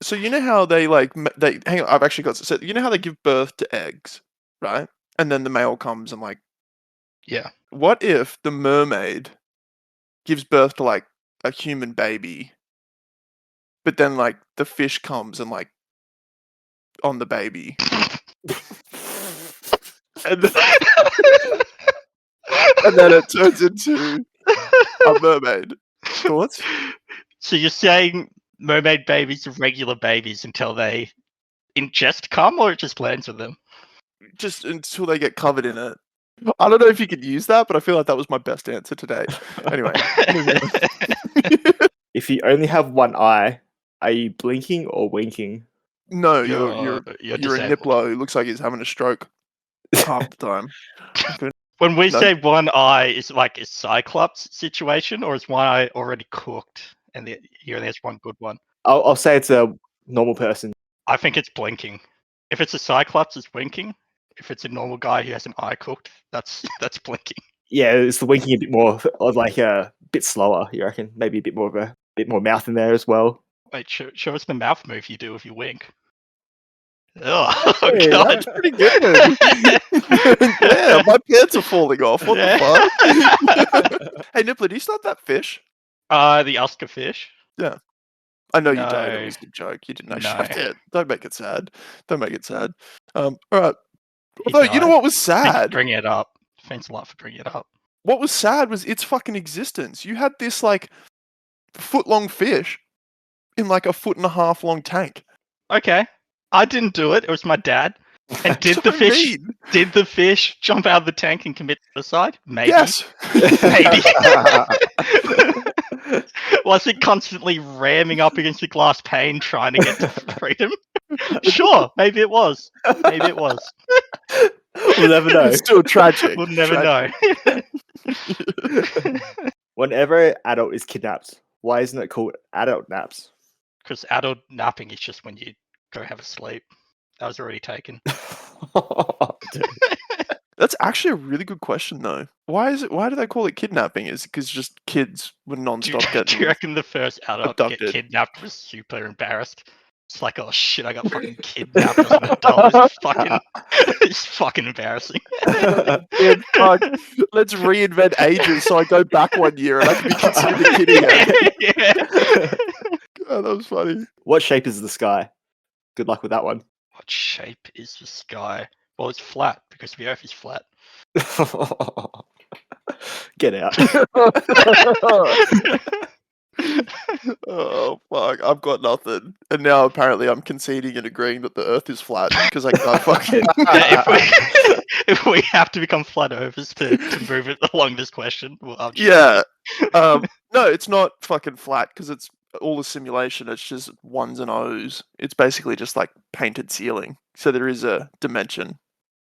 So you know how they hang on, I've actually got to say, you know how they give birth to eggs, right? And then the male comes and like, Yeah. what if the mermaid gives birth to like a human baby, but then like the fish comes and like on the baby, and then it turns into a mermaid. Thoughts? So you're saying mermaid babies are regular babies until they ingest cum, or it just lands with them? Just until they get covered in it. I don't know if you could use that, but I feel like that was my best answer today. Anyway. If you only have one eye, are you blinking or winking? No, you're a disabled. Niplo who looks like he's having a stroke half the time. When we No. say one eye, is it like a Cyclops situation, or is one eye already cooked and he only has one good one? I'll say it's a normal person. I think it's blinking. If it's a Cyclops, it's winking. If it's a normal guy who has an eye cooked, that's blinking. Yeah, it's the winking a bit more, or like a bit slower. You reckon? Maybe a bit more mouth in there as well. Wait, show us the mouth move you do if you wink. Oh, Hey, God. that's pretty good. Yeah, my pants are falling off. What the fuck? Hey, Nippler, do you still have that fish? The Oscar fish. I know you don't. It No. was a joke. You didn't No. actually have it. Don't make it sad. Don't make it sad. All right. He Although, you know died. what was Thanks for sad? bringing it up. Thanks a lot for bringing it up. What was sad was its fucking existence. You had this like foot-long fish in like a 1.5 foot long tank. Okay. I didn't do it. It was my dad. And did That's the what I fish mean. did the fish jump out of the tank and commit suicide? Maybe. Yes. Maybe. Was it constantly ramming up against the glass pane trying to get to freedom? Sure, maybe it was. Maybe it was. We'll never know. It's still tragic. We'll never know. Whenever an adult is kidnapped, why isn't it called adult naps? Because adult napping is just when you go have a sleep. That was already taken. That's actually a really good question, though. Why do they call it kidnapping? Is it because just kids were Do non-stop you getting reckon the first adult to get abducted? kidnapped was super embarrassed? It's like, oh shit, I got fucking kidnapped as an adult. It's fucking embarrassing. Dude, fuck. Let's reinvent ages so I go back 1 year and I can be considered a kid again. Yeah. God, that was funny. What shape is the sky? Good luck with that one. What shape is the sky? Well, it's flat because the Earth is flat. Get out. Oh fuck! I've got nothing, and now apparently I'm conceding and agreeing that the Earth is flat because I can't fucking. Yeah, if we have to become flat earthers to move it along this question, I'll just... Yeah. No, it's not fucking flat because it's all a simulation. It's just ones and O's. It's basically just like painted ceiling. So there is a dimension.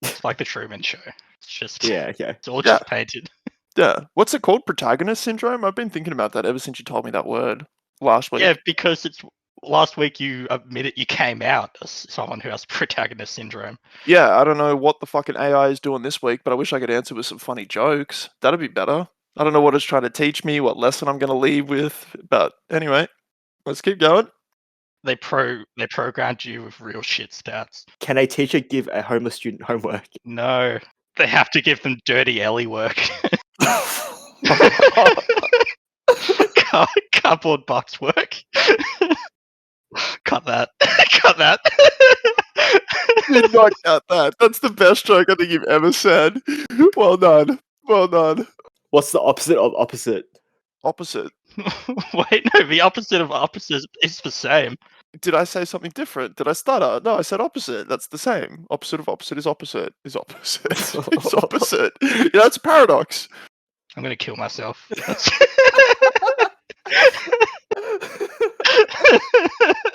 It's like the Truman Show. It's just Okay. It's all just painted. Yeah. What's it called? Protagonist syndrome? I've been thinking about that ever since you told me that word last week. Yeah, because it's last week you admitted you came out as someone who has protagonist syndrome. Yeah, I don't know what the fucking AI is doing this week, but I wish I could answer with some funny jokes. That'd be better. I don't know what it's trying to teach me, what lesson I'm going to leave with, but anyway, let's keep going. They programmed you with real shit stats. Can a teacher give a homeless student homework? No, they have to give them dirty Ellie work. Cardboard box work. Cut that. Cut that. Did not cut that. That's the best joke I think you've ever said. Well done. Well done. What's the opposite of opposite? Opposite. Wait, no, the opposite of opposite is the same. Did I say something different? Did I stutter? No, I said opposite. That's the same. Opposite of opposite is opposite. Is opposite. It's opposite. You know, it's a paradox. I'm gonna kill myself.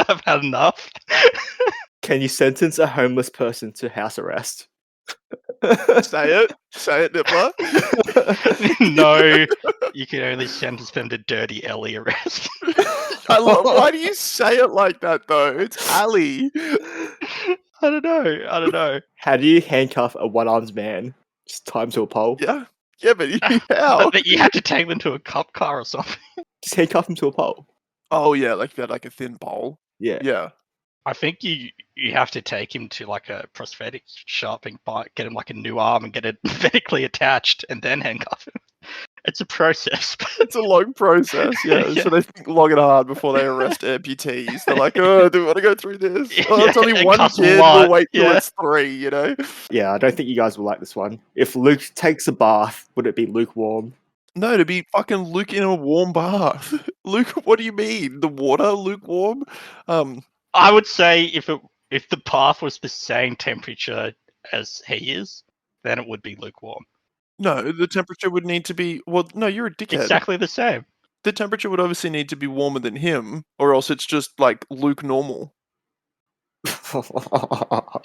I've had enough. Can you sentence a homeless person to house arrest? Say it, Nippler. No, you can only sentence them to dirty alley arrest. Why do you say it like that though? It's alley. I don't know. How do you handcuff a one-armed man? Just tie him to a pole? Yeah, but how? But you have to take them to a cop car or something. Just handcuff him to a pole. Oh yeah, like you had like a thin pole. Yeah. Yeah. I think you have to take him to like a prosthetic shop and get him like a new arm and get it medically attached and then handcuff him. It's a process. It's a long process, yeah. Yeah. So they think long and hard before they arrest amputees. They're like, oh, do we want to go through this? Oh, it's Yeah, only it one costs a kid, lot, we'll wait till yeah. it's 3, you know? Yeah, I don't think you guys will like this one. If Luke takes a bath, would it be lukewarm? No, to be fucking Luke in a warm bath. Luke, what do you mean? The water lukewarm? I would say if the bath was the same temperature as he is, then it would be lukewarm. No, the temperature would need to be, well, no, you're a dickhead. Exactly the same. The temperature would obviously need to be warmer than him, or else it's just like Luke normal.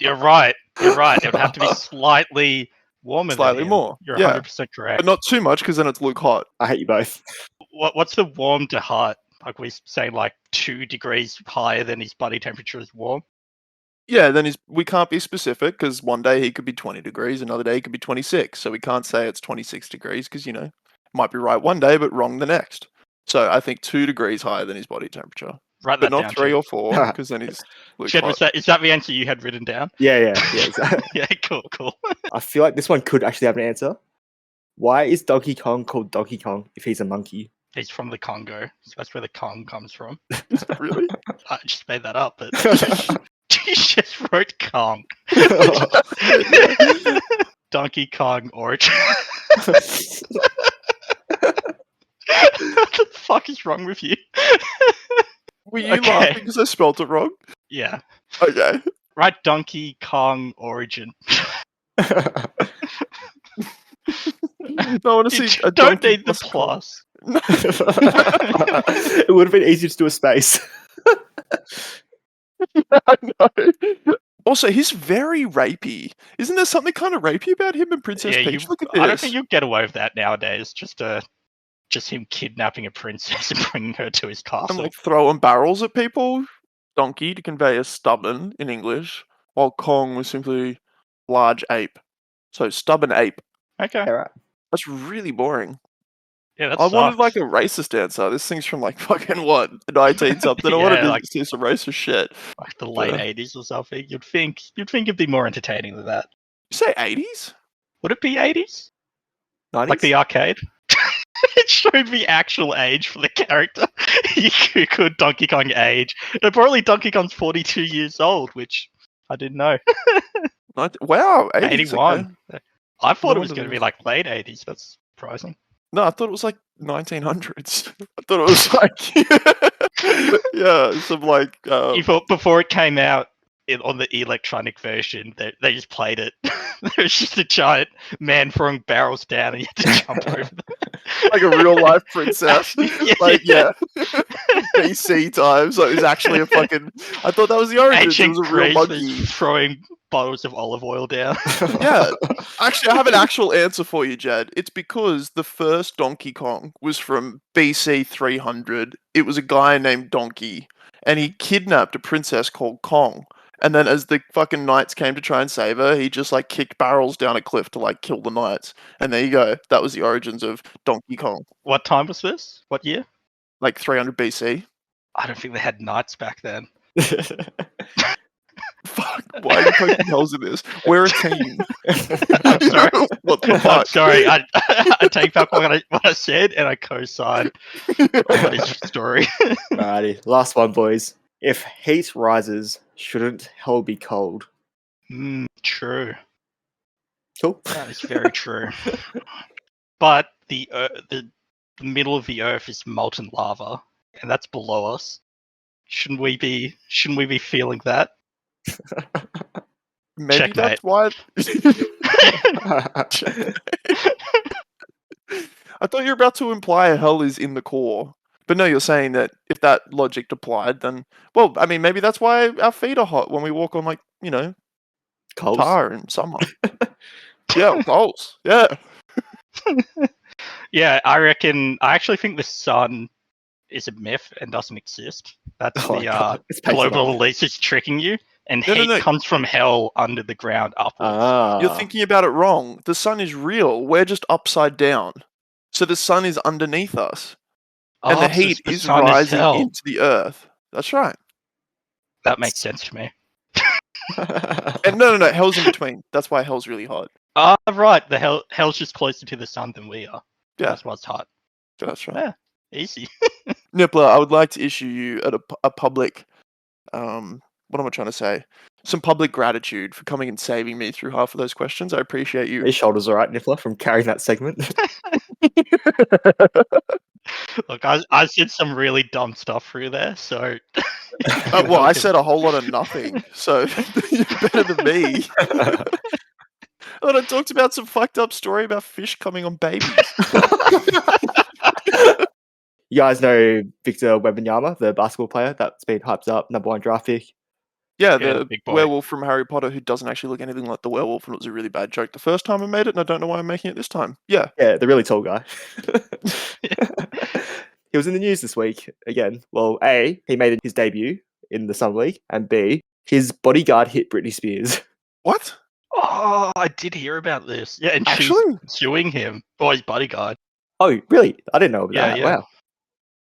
You're right. It would have to be slightly warmer Slightly than him. more, You're yeah. 100% correct. But not too much, because then it's Luke hot. I hate you both. What's the warm to hot? Like we say, like 2 degrees higher than his body temperature is warm. Yeah, then we can't be specific, because one day he could be 20 degrees, another day he could be 26. So we can't say it's 26 degrees, because, you know, might be right one day, but wrong the next. So I think 2 degrees higher than his body temperature. Write But that not down. 3 Ched. or 4, because then he's Luke Ched, hot. is that the answer you had written down? Yeah, exactly. Yeah, cool. I feel like this one could actually have an answer. Why is Donkey Kong called Donkey Kong if he's a monkey? He's from the Congo, so that's where the Kong comes from. Really? I just made that up, but you just wrote Kong. Donkey Kong origin. What the fuck is wrong with you? Were you Okay. laughing because I spelt it wrong? Yeah. Okay. Write Donkey Kong origin. No, I want to You see a don't donkey need the plus plus. It would have been easier to do a space. I know. Also, he's very rapey. Isn't there something kind of rapey about him and Princess Yeah, Peach? Look at this. I don't think you'll get away with that nowadays. Just him kidnapping a princess and bringing her to his And castle. like throwing barrels at people. Donkey to convey a stubborn in English, while Kong was simply large ape. So stubborn ape. Okay. Alright. That's really boring. Yeah, that's I wanted like a racist answer. This thing's from like fucking what, 19 something. I wanted Yeah, to like- see some racist shit. like the late 80s or something. You'd think it'd be more entertaining than that. You say 80s? Would it be 80s? 90s? Like the arcade? It showed the actual age for the character. You could Donkey Kong age. Apparently Donkey Kong's 42 years old, which I didn't know. Wow, 80s, 81. okay. I thought No it was wonder going to they- be like late 80s. That's surprising. No, I thought it was like 1900s. I thought it was like, yeah, some like. You thought before it came out on the electronic version, they just played it. There was just a giant man throwing barrels down and you had to jump over them. Like a real life princess. Yeah. Like, yeah. BC times. So it was actually a fucking. I thought that was the origin. It Ancient was a real Greece monkey. was throwing bottles of olive oil down. Yeah. Actually, I have an actual answer for you, Jed. It's because the first Donkey Kong was from BC 300. It was a guy named Donkey, and he kidnapped a princess called Kong. And then as the fucking knights came to try and save her, he just like kicked barrels down a cliff to like kill the knights. And there you go. That was the origins of Donkey Kong. What time was this? What year? Like 300 BC. I don't think they had knights back then. Fuck, why are you poking holes in this? We're a team. I'm sorry. What the I'm fuck? sorry. I take back what I said and I co-sign on his story. Alrighty, last one, boys. If heat rises, shouldn't hell be cold? True. Cool. That is very true. But the the middle of the Earth is molten lava, and that's below us. Shouldn't we be feeling that? Maybe Checkmate. that's why. I thought you were about to imply hell is in the core. But no, you're saying that if that logic applied, then, well, I mean, maybe that's why our feet are hot when we walk on, like, you know, Coals. tar in summer. Yeah, coals. Yeah. Yeah, I actually think the sun is a myth and doesn't exist. That's Oh, the God, it's painted global on. elite is tricking you, and No, no, heat no. comes from hell under the ground upwards. You're thinking about it wrong. The sun is real. We're just upside down. So the sun is underneath us. And the so heat the is sun is rising hell. into the earth. That's right. That makes sense to me. And no, hell's in between. That's why hell's really hot. Ah, right. The hell's just closer to the sun than we are. Yeah. That's why it's hot. That's right. Yeah, easy. Nippler, I would like to issue you a public, what am I trying to say? Some public gratitude for coming and saving me through half of those questions. I appreciate you. His shoulders all right, Niffler, from carrying that segment. Look, I said some really dumb stuff through there, so. Well, I said a whole lot of nothing, so you're better than me. And I talked about some fucked up story about fish coming on babies. You guys know Victor Wembanyama, the basketball player that's been hyped up, #1 draft pick. Yeah, Yeah, the big boy. werewolf from Harry Potter who doesn't actually look anything like the werewolf, and it was a really bad joke the first time I made it, and I don't know why I'm making it this time. Yeah. Yeah, the really tall guy. He was in the news this week again. Well, A, he made his debut in the Summer League, and B, his bodyguard hit Britney Spears. What? Oh, I did hear about this. Yeah, and Actually? she's suing him, or his bodyguard. Oh, really? I didn't know about Yeah, that. yeah. Wow.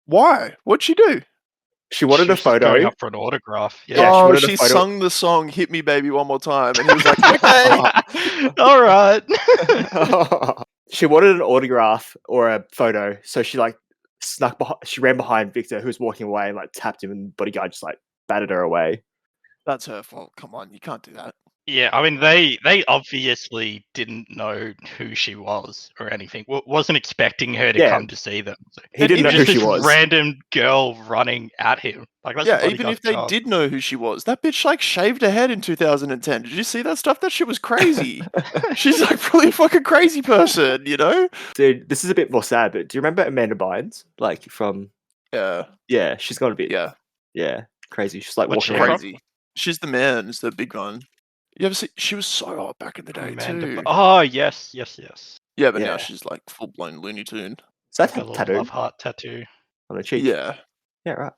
Why? What'd she do? She wanted She a was just going photo. up for an autograph. Yeah, she Oh, wanted a she photo. sung the song "Hit Me, Baby, One More Time," and he was like, "Okay." All right. She wanted an autograph or a photo, so she like snuck behind. She ran behind Victor, who was walking away, and like tapped him, and the bodyguard just like batted her away. That's her fault. Come on, you can't do that. Yeah, I mean, they obviously didn't know who she was or anything. Wasn't expecting her to Yeah. come to see them. So He didn't know just who she this was. random girl running at him. Like that's Yeah, the even if they bodyguard's job. did know who she was, that bitch like shaved her head in 2010. Did you see that stuff? That shit was crazy. She's like probably a fucking crazy person, you know? Dude, this is a bit more sad, but do you remember Amanda Bynes? Like from Yeah, she's got a bit yeah, crazy. She's like What's walking she around. crazy. She's the man. Is the big one. You ever see? She was so hot back in the day too. Oh yes. Yeah, but Yeah. now she's like full blown Looney Tune. Is that Like a a little tattoo love heart tattoo. on her cheek? Yeah, Yeah, right.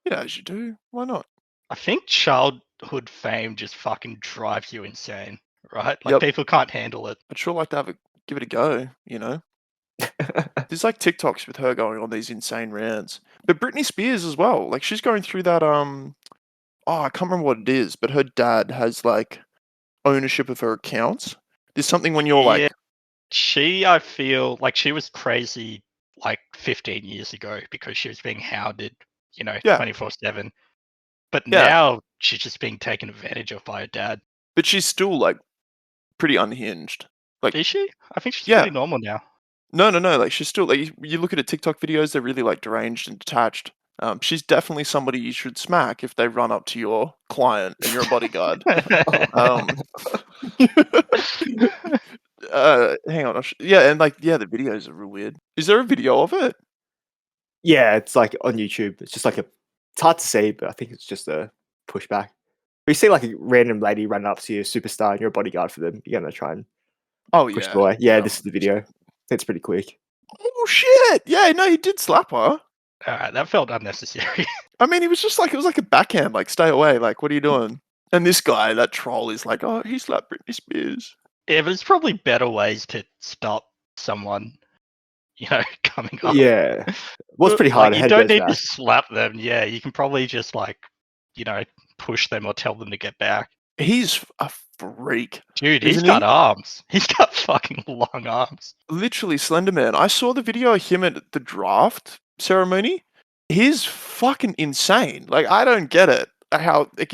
yeah, as you do. Why not? I think childhood fame just fucking drives you insane, right? Like Yep. people can't handle it. I'd sure like to give it a go. You know, there's like TikToks with her going on these insane rants. But Britney Spears as well. Like she's going through that. Oh, I can't remember what it is, but her dad has like ownership of her accounts. There's something when you're like, I feel like she was crazy like 15 years ago because she was being hounded, Yeah. 24/7. But Yeah. now she's just being taken advantage of by her dad. but she's still like pretty unhinged. Like, Is she? I think she's Yeah. pretty normal now. no, like she's still like you look at her TikTok videos, they're really like deranged and detached. She's definitely somebody you should smack if they run up to your client and you're a bodyguard. Hang on. Yeah, and like, yeah, the videos are real weird. Is there a video of it? Yeah, it's like on YouTube. It's just like it's hard to see, but I think it's just a pushback. You see like a random lady running up to you, superstar, and you're a bodyguard for them. You're gonna try and Oh, push yeah. them away. Yeah, No, this is the video. It's pretty quick. Oh, shit. Yeah, no, he did slap her. Alright, that felt unnecessary. I mean, he was just like, it was like a backhand, like, stay away. Like, what are you doing? And this guy, that troll, is like, oh, he slapped Britney Spears. Yeah, but there's probably better ways to stop someone, coming up. Yeah, well, it's pretty hard. Like, you don't need to slap them. Yeah, you can probably just push them or tell them to get back. He's a freak. Dude, Isn't he's got he? arms. He's got fucking long arms. Literally Slender Man. I saw the video of him at the draft ceremony. He's fucking insane. Like, I don't get it. How, like,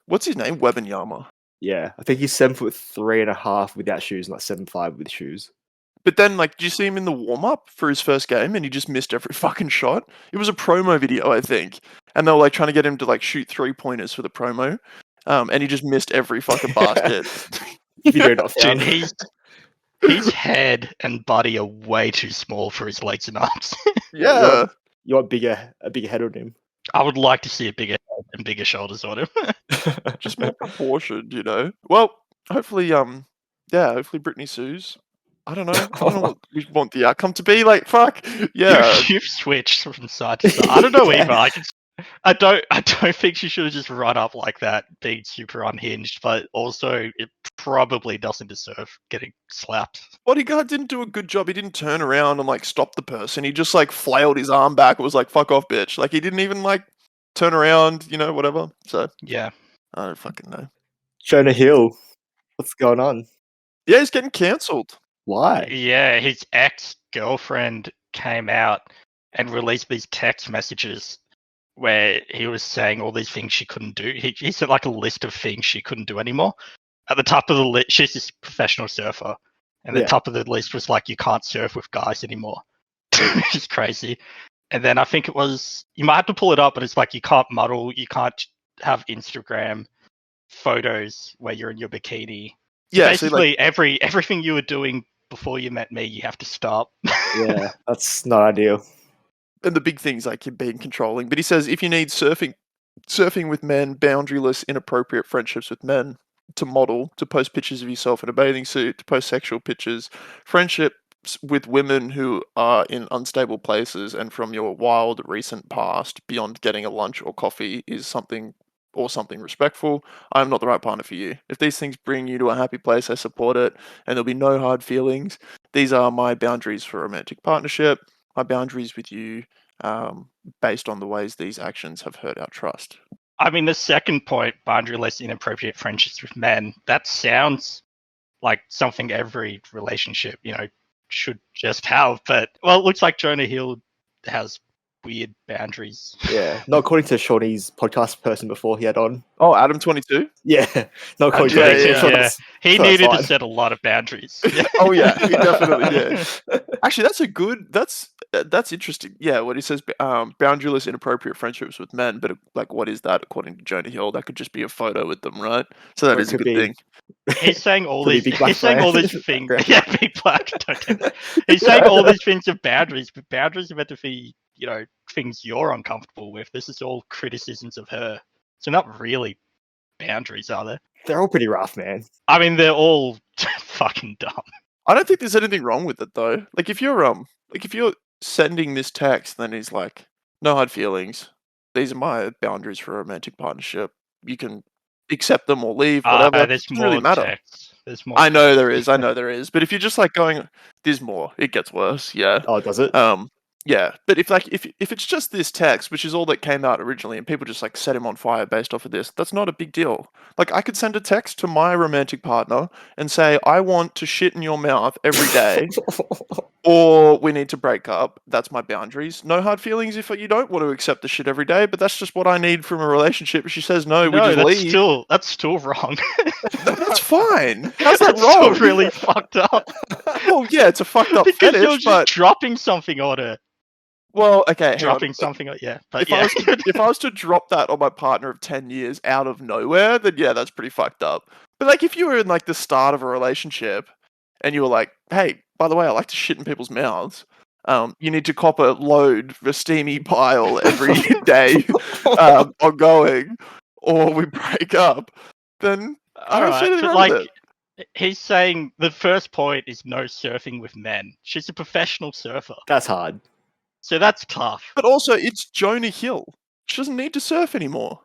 what's his name? Wembanyama. Yeah, I think he's 7'3.5" without shoes, and like 7'5" with shoes. But then, like, did you see him in the warm-up for his first game and he just missed every fucking shot? It was a promo video, I think. And they were, like, trying to get him to, like, shoot 3-pointers for the promo. And he just missed every fucking basket. Video not found. Dude, his head and body are way too small for his legs and arms. Yeah. You want a bigger head on him. I would like to see a bigger head and bigger shoulders on him. Just more proportioned, you know? Well, hopefully, hopefully Britney sues. I don't know. I don't know what we want the outcome to be. Like, fuck. Yeah. You've switched from side to side. I don't know either. I don't think she should have just run up like that, being super unhinged, but also it probably doesn't deserve getting slapped. Bodyguard didn't do a good job. He didn't turn around and, like, stop the person. He just, like, flailed his arm back. It was like, fuck off, bitch. Like, he didn't even, like, turn around, you know, whatever. So, Yeah. I don't fucking know. Jonah Hill. What's going on? Yeah, he's getting cancelled. Why? Yeah, his ex-girlfriend came out and released these text messages where he was saying all these things she couldn't do. He said like a list of things she couldn't do anymore. At the top of the list, she's this professional surfer, and the top of the list was like, you can't surf with guys anymore. Which is crazy. And then I think it was, you might have to pull it up, but it's like you can't model, you can't have Instagram photos where you're in your bikini. So Yeah, basically everything you were doing before you met me, you have to stop. Yeah, that's not ideal. And the big things like him being controlling. But he says if you need surfing with men, boundaryless, inappropriate friendships with men, to model, to post pictures of yourself in a bathing suit, to post sexual pictures, friendships with women who are in unstable places and from your wild recent past beyond getting a lunch or coffee is something respectful, I'm not the right partner for you. If these things bring you to a happy place, I support it, and there'll be no hard feelings. These are my boundaries for a romantic partnership, my boundaries with you, based on the ways these actions have hurt our trust. I mean, the second point, boundaryless, inappropriate friendships with men, that sounds like something every relationship, should just have. But, well, it looks like Jonah Hill has weird boundaries. Yeah, not according to Shawnee's podcast person before he had on. Oh, Adam22? Yeah, not according to He needed to set a lot of boundaries. Oh yeah, he definitely did. Actually, that's interesting. Yeah, what he says, boundaryless, inappropriate friendships with men. But like, what is that according to Jonah Hill? That could just be a photo with them, right? So that is a good thing. He's saying all these. He's saying all these things. Yeah, big black. He's saying all these things of boundaries, but boundaries are meant to be, things you're uncomfortable with. This is all criticisms of her. So not really boundaries, are they? They're all pretty rough, man. I mean, they're all fucking dumb. I don't think there's anything wrong with it though. Like if you're sending this text, then he's like, no hard feelings. These are my boundaries for a romantic partnership. You can accept them or leave, whatever. There's doesn't more really matter. text. There's more. I know there is. But if you're just like going, there's more. It gets worse. Yeah. Oh, does it? Yeah. But if it's just this text, which is all that came out originally, and people just like set him on fire based off of this, that's not a big deal. Like I could send a text to my romantic partner and say, I want to shit in your mouth every day, or we need to break up. That's my boundaries. No hard feelings if you don't want to accept the shit every day, but that's just what I need from a relationship. If she says no, we just leave. That's still wrong. That's fine. How's that That's wrong? still really fucked up. Well, yeah, it's a fucked up because fetish, you're just dropping something on her. Well, okay. Dropping something, yeah. But if I was to drop that on my partner of 10 years out of nowhere, then yeah, that's pretty fucked up. But like if you were in like the start of a relationship and you were like, hey, by the way, I like to shit in people's mouths. You need to cop a load for steamy pile every day, ongoing, or we break up, then I don't see anything wrong with it. He's saying the first point is no surfing with men. She's a professional surfer. That's hard. So that's tough. But also, it's Jonah Hill. She doesn't need to surf anymore.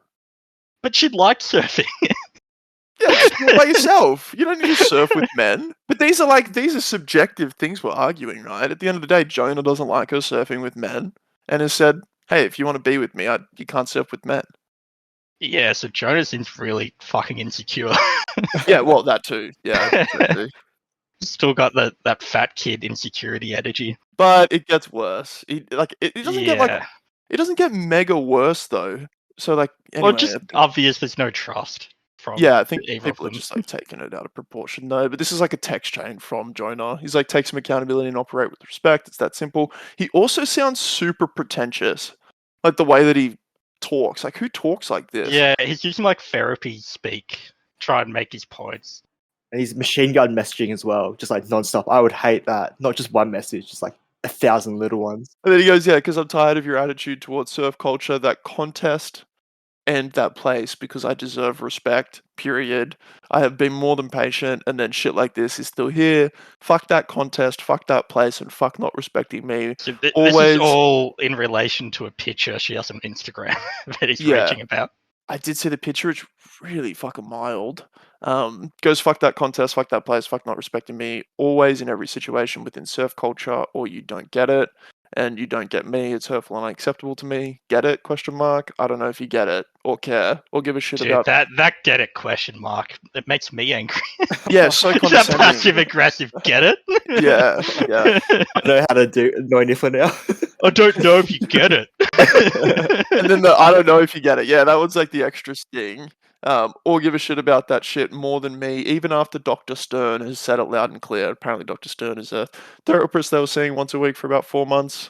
But she'd like surfing. Yeah, just do it by yourself. You don't need to surf with men. But these are subjective things we're arguing, right? At the end of the day, Jonah doesn't like her surfing with men and has said, hey, if you want to be with me, you can't surf with men. Yeah, so Jonah seems really fucking insecure. Yeah, well, that too. Yeah. Still got that fat kid insecurity energy. But it gets worse. It doesn't get mega worse though. So like, anyway, well, just obvious there's no trust. from Yeah, I think either of people are them. just like taking it out of proportion though. But this is like a text chain from Jonah. He's like, take some accountability and operate with respect. It's that simple. He also sounds super pretentious, like the way that he talks. Like, who talks like this? Yeah, he's using like therapy speak, try and make his points. And he's machine gun messaging as well, just like nonstop. I would hate that. Not just one message, just like 1,000 little ones. And then he goes, yeah, because I'm tired of your attitude towards surf culture, that contest and that place, because I deserve respect, period. I have been more than patient, and then shit like this is still here. Fuck that contest, fuck that place, and fuck not respecting me. So this Always, is all in relation to a picture she has on Instagram that he's Yeah. raging about. I did see the picture. It's really fucking mild. Goes, fuck that contest, fuck that place, fuck not respecting me. Always in every situation within surf culture, or you don't get it, and you don't get me. It's hurtful and unacceptable to me. Get it? Question mark. I don't know if you get it or care or give a shit Dude, about. that get it question mark. It makes me angry. Yeah, so That condescending. passive aggressive get it? Yeah, yeah. I know how to do no Niffler now. I don't know if you get it. And then I don't know if you get it. Yeah, that was like the extra sting. Or give a shit about that shit more than me, even after Dr. Stern has said it loud and clear. Apparently, Dr. Stern is a therapist they were seeing once a week for about 4 months.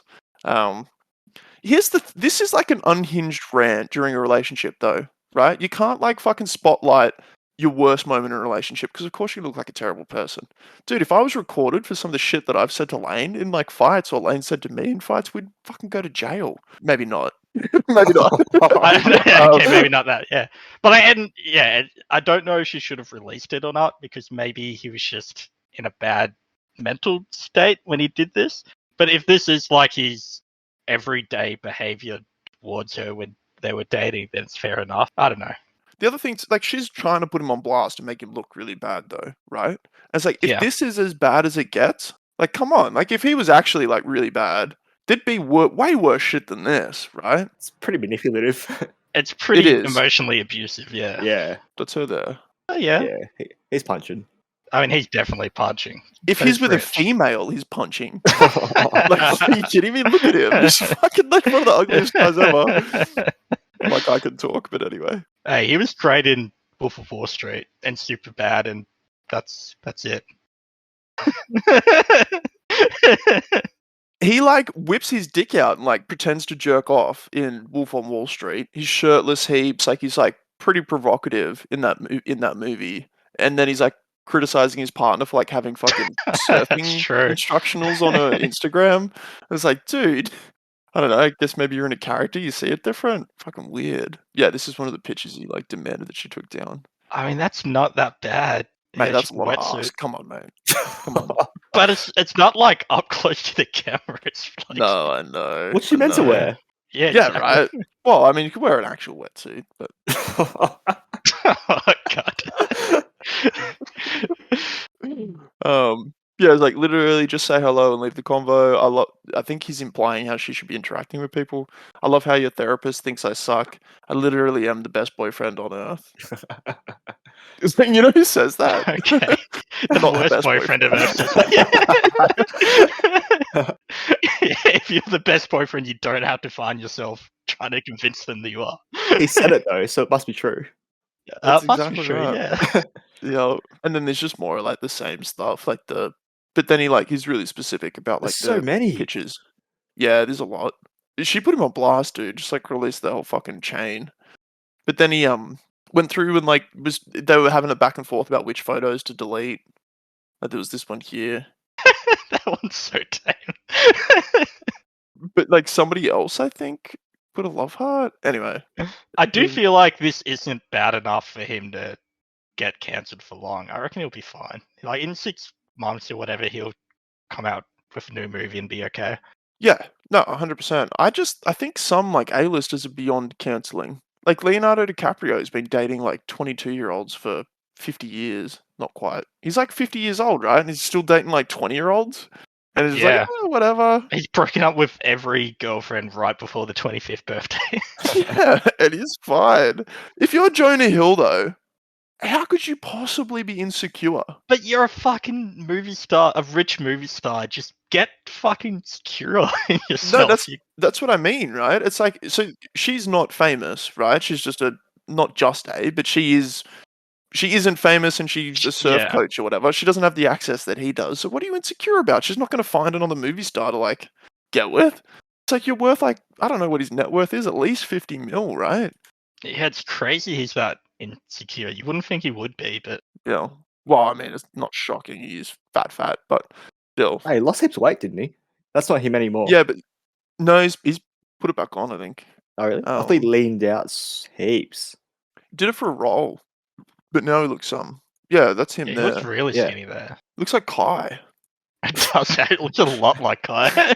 This is like an unhinged rant during a relationship, though, right? You can't like fucking spotlight your worst moment in a relationship because, of course, you look like a terrible person. Dude, if I was recorded for some of the shit that I've said to Lane in like fights or Lane said to me in fights, we'd fucking go to jail. Maybe not. Maybe not. Okay, maybe not that. Yeah, but I don't know if she should have released it or not because maybe he was just in a bad mental state when he did this. But if this is like his everyday behavior towards her when they were dating, then it's fair enough. I don't know. The other thing, like, she's trying to put him on blast and make him look really bad, though, right? And it's like, if this is as bad as it gets, like, come on. Like, if he was actually, like, really bad, there'd be way worse shit than this, right? It's pretty manipulative. It's pretty is. emotionally abusive, yeah. Yeah. That's her there. Oh, yeah. Yeah. He's punching. I mean, he's definitely punching. If But he's he's with a rich. female, he's punching. Like, are you kidding me? Look at him. He's fucking like one of the ugliest guys ever. Like, I can talk, but anyway. Hey, he was great in Wolf of Wall Street and super bad, and that's it. He like whips his dick out and like pretends to jerk off in Wolf on Wall Street. He's shirtless heaps, like he's like pretty provocative in that movie. And then he's like criticizing his partner for like having fucking surfing instructionals on her Instagram. It's like, dude, I don't know. I guess maybe you're in a character. You see it different. Fucking weird. Yeah, this is one of the pictures he like demanded that she took down. I mean, that's not that bad. Mate, Yeah, that's she's a lot of wetsuit. ass. Come on, mate. Come on. But it's not like up close to the camera. It's like, No, I know. What's she meant to wear? Yeah, Yeah, right. Well, I mean, you could wear an actual wetsuit, but Oh god. Yeah, it's like literally just say hello and leave the convo. I think he's implying how she should be interacting with people. I love how your therapist thinks I suck. I literally am the best boyfriend on earth. You know who says that? Okay. The Not the worst best boyfriend of earth. If you're the best boyfriend, you don't have to find yourself trying to convince them that you are. He said it though, so it must be true. That's Must be exactly true, right. yeah. Yeah, and then there's just more like the same stuff, like but then he's really specific about like There's so the many. pictures. Yeah, there's a lot. She put him on blast, dude. Just like released the whole fucking chain. But then he went through and like they were having a back and forth about which photos to delete. Like there was this one here, That one's so tame. but like somebody else I think put a love heart. Anyway, I do feel like this isn't bad enough for him to get cancelled for long. I reckon he'll be fine. Like in 6 months or whatever, he'll come out with a new movie and be okay. yeah, no, 100%. I think some like A-listers are beyond cancelling. Like Leonardo DiCaprio has been dating like 22-year-olds for 50 years. Not quite. He's like 50 years old, right? And he's still dating like 20-year-olds. And it's like, whatever. He's broken up with every girlfriend right before the 25th birthday. Yeah, it is fine. If you're Jonah Hill, though, how could you possibly be insecure? But you're a fucking movie star, a rich movie star. Just get fucking secure in yourself. No, that's what I mean, right? It's like, so she's not famous, right? She's just not just but she is she isn't famous and she's a surf coach or whatever. She doesn't have the access that he does. So what are you insecure about? She's not going to find another movie star to like get with. It's like you're worth like, I don't know what his net worth is, at least 50 mil, right? Yeah, it's crazy he's that insecure. You wouldn't think he would be, but Yeah. Well, I mean, it's not shocking. He is fat, but still. Hey, he lost heaps of weight, didn't he? That's not him anymore. Yeah, but no, he's put it back on, I think. Oh, really? I thought he leaned out heaps. Did it for a role, but now he looks yeah, that's him he there. looks really skinny there. Looks like Kai. It does. It looks a lot like Kai.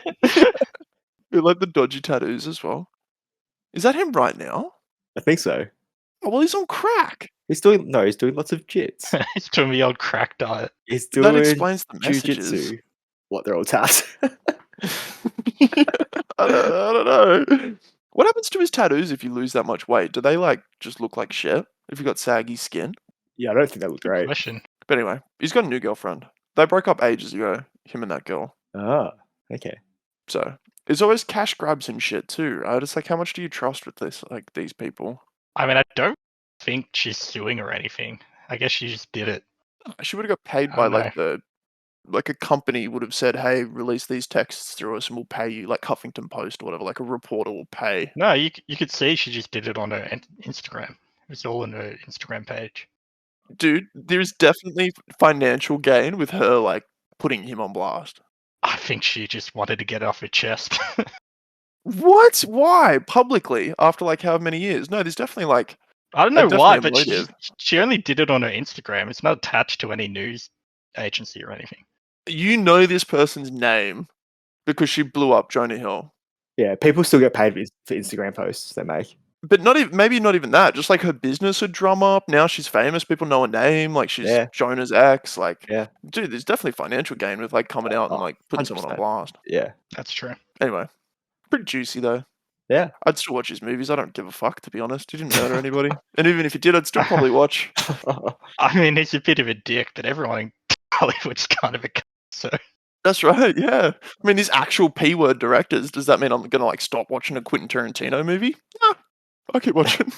You like the dodgy tattoos as well. Is that him right now? I think so. Oh, well, he's on crack. He's doing lots of jits. He's doing the old crack diet. He's doing That explains the messages. Jiu-jitsu. What, they're all tapped? I don't know. What happens to his tattoos if you lose that much weight? Do they like just look like shit if you got saggy skin? Yeah, I don't think that look great. Question. But anyway, he's got a new girlfriend. They broke up ages ago, him and that girl. Ah, okay. So it's always cash grabs and shit too, right? It's like, how much do you trust with this, like these people? I mean, I don't think she's suing or anything. I guess she just did it. She would have got paid by like a company would have said, hey, release these texts through us and we'll pay you, like Huffington Post or whatever, like a reporter will pay. No, you could see she just did it on her Instagram. It was all on her Instagram page. Dude, there's definitely financial gain with her, like, putting him on blast. I think she just wanted to get it off her chest. What? Why? Publicly? After, like, how many years? No, there's definitely, like... I don't know why, but motive. she only did it on her Instagram. It's not attached to any news agency or anything. You know this person's name because she blew up Jonah Hill. Yeah, people still get paid for Instagram posts they make. But maybe not even that. Just like her business would drum up. Now she's famous. People know her name. Like she's Jonah's ex. Like, dude, there's definitely financial gain with like coming out and like putting 100%. Someone on blast. Yeah, that's true. Anyway, pretty juicy though. Yeah, I'd still watch his movies. I don't give a fuck, to be honest. He didn't murder anybody. And even if he did, I'd still probably watch. I mean, he's a bit of a dick, but everyone in Hollywood's kind of a cunt, so. That's right, yeah. I mean, these actual P-word directors, does that mean I'm going to like stop watching a Quentin Tarantino movie? No. I'll keep watching.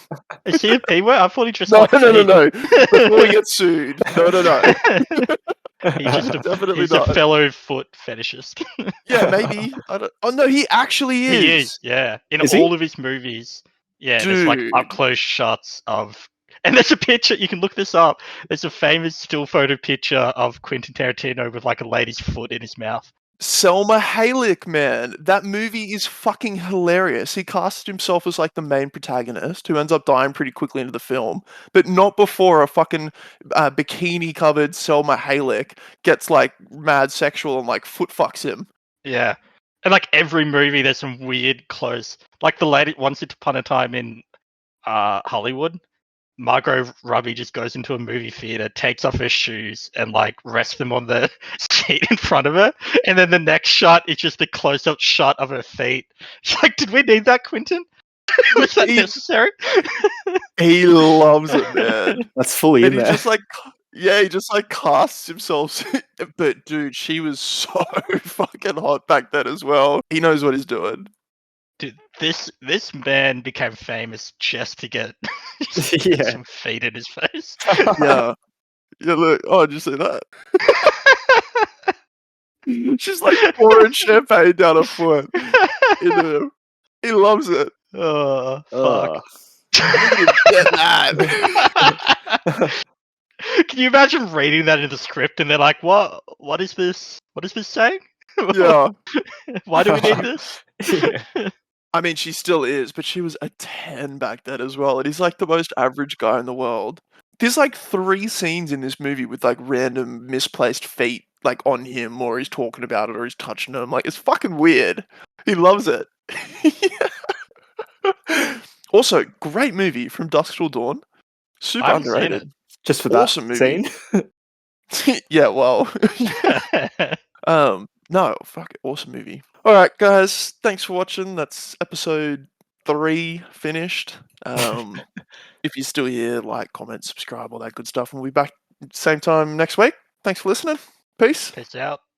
Is he a P-word? I thought he just No. Before we get sued. No. He's just a fellow foot fetishist. Yeah, maybe. Oh no, he actually is. He is, yeah. In all of his movies. Yeah, Dude. There's like up close shots of... And there's a picture, you can look this up. There's a famous still photo picture of Quentin Tarantino with like a lady's foot in his mouth. Selma Hayek, man. That movie is fucking hilarious. He casted himself as like the main protagonist who ends up dying pretty quickly into the film, but not before a fucking bikini-covered Selma Hayek gets like mad sexual and like foot fucks him. Yeah. And like every movie, there's some weird clothes. Like the lady, Once Upon a Time in Hollywood, Margot Robbie just goes into a movie theater, takes off her shoes, and like rests them on the seat in front of her. And then the next shot is just a close-up shot of her feet. She's like, "Did we need that, Quentin? Was that necessary?" He loves it, man. That's fully in there. He just like casts himself. But dude, she was so fucking hot back then as well. He knows what he's doing. Dude, this man became famous just to get some feet in his face. Yeah, look. Oh, did you see that? She's like pouring champagne down her foot. He loves it. Oh, fuck. Get that. Can you imagine reading that in the script and they're like, "What is this? What is this saying? Yeah. Why do we need this?" I mean, she still is, but she was a 10 back then as well. And he's like the most average guy in the world. There's like 3 scenes in this movie with like random misplaced feet like on him, or he's talking about it, or he's touching them. Like, it's fucking weird. He loves it. Also, great movie, From Dusk Till Dawn. Super underrated. Just for that scene? Yeah, well. No, fuck it, awesome movie. All right, guys, thanks for watching. That's episode 3 finished. If you're still here, like, comment, subscribe, all that good stuff. And we'll be back same time next week. Thanks for listening. Peace. Peace out.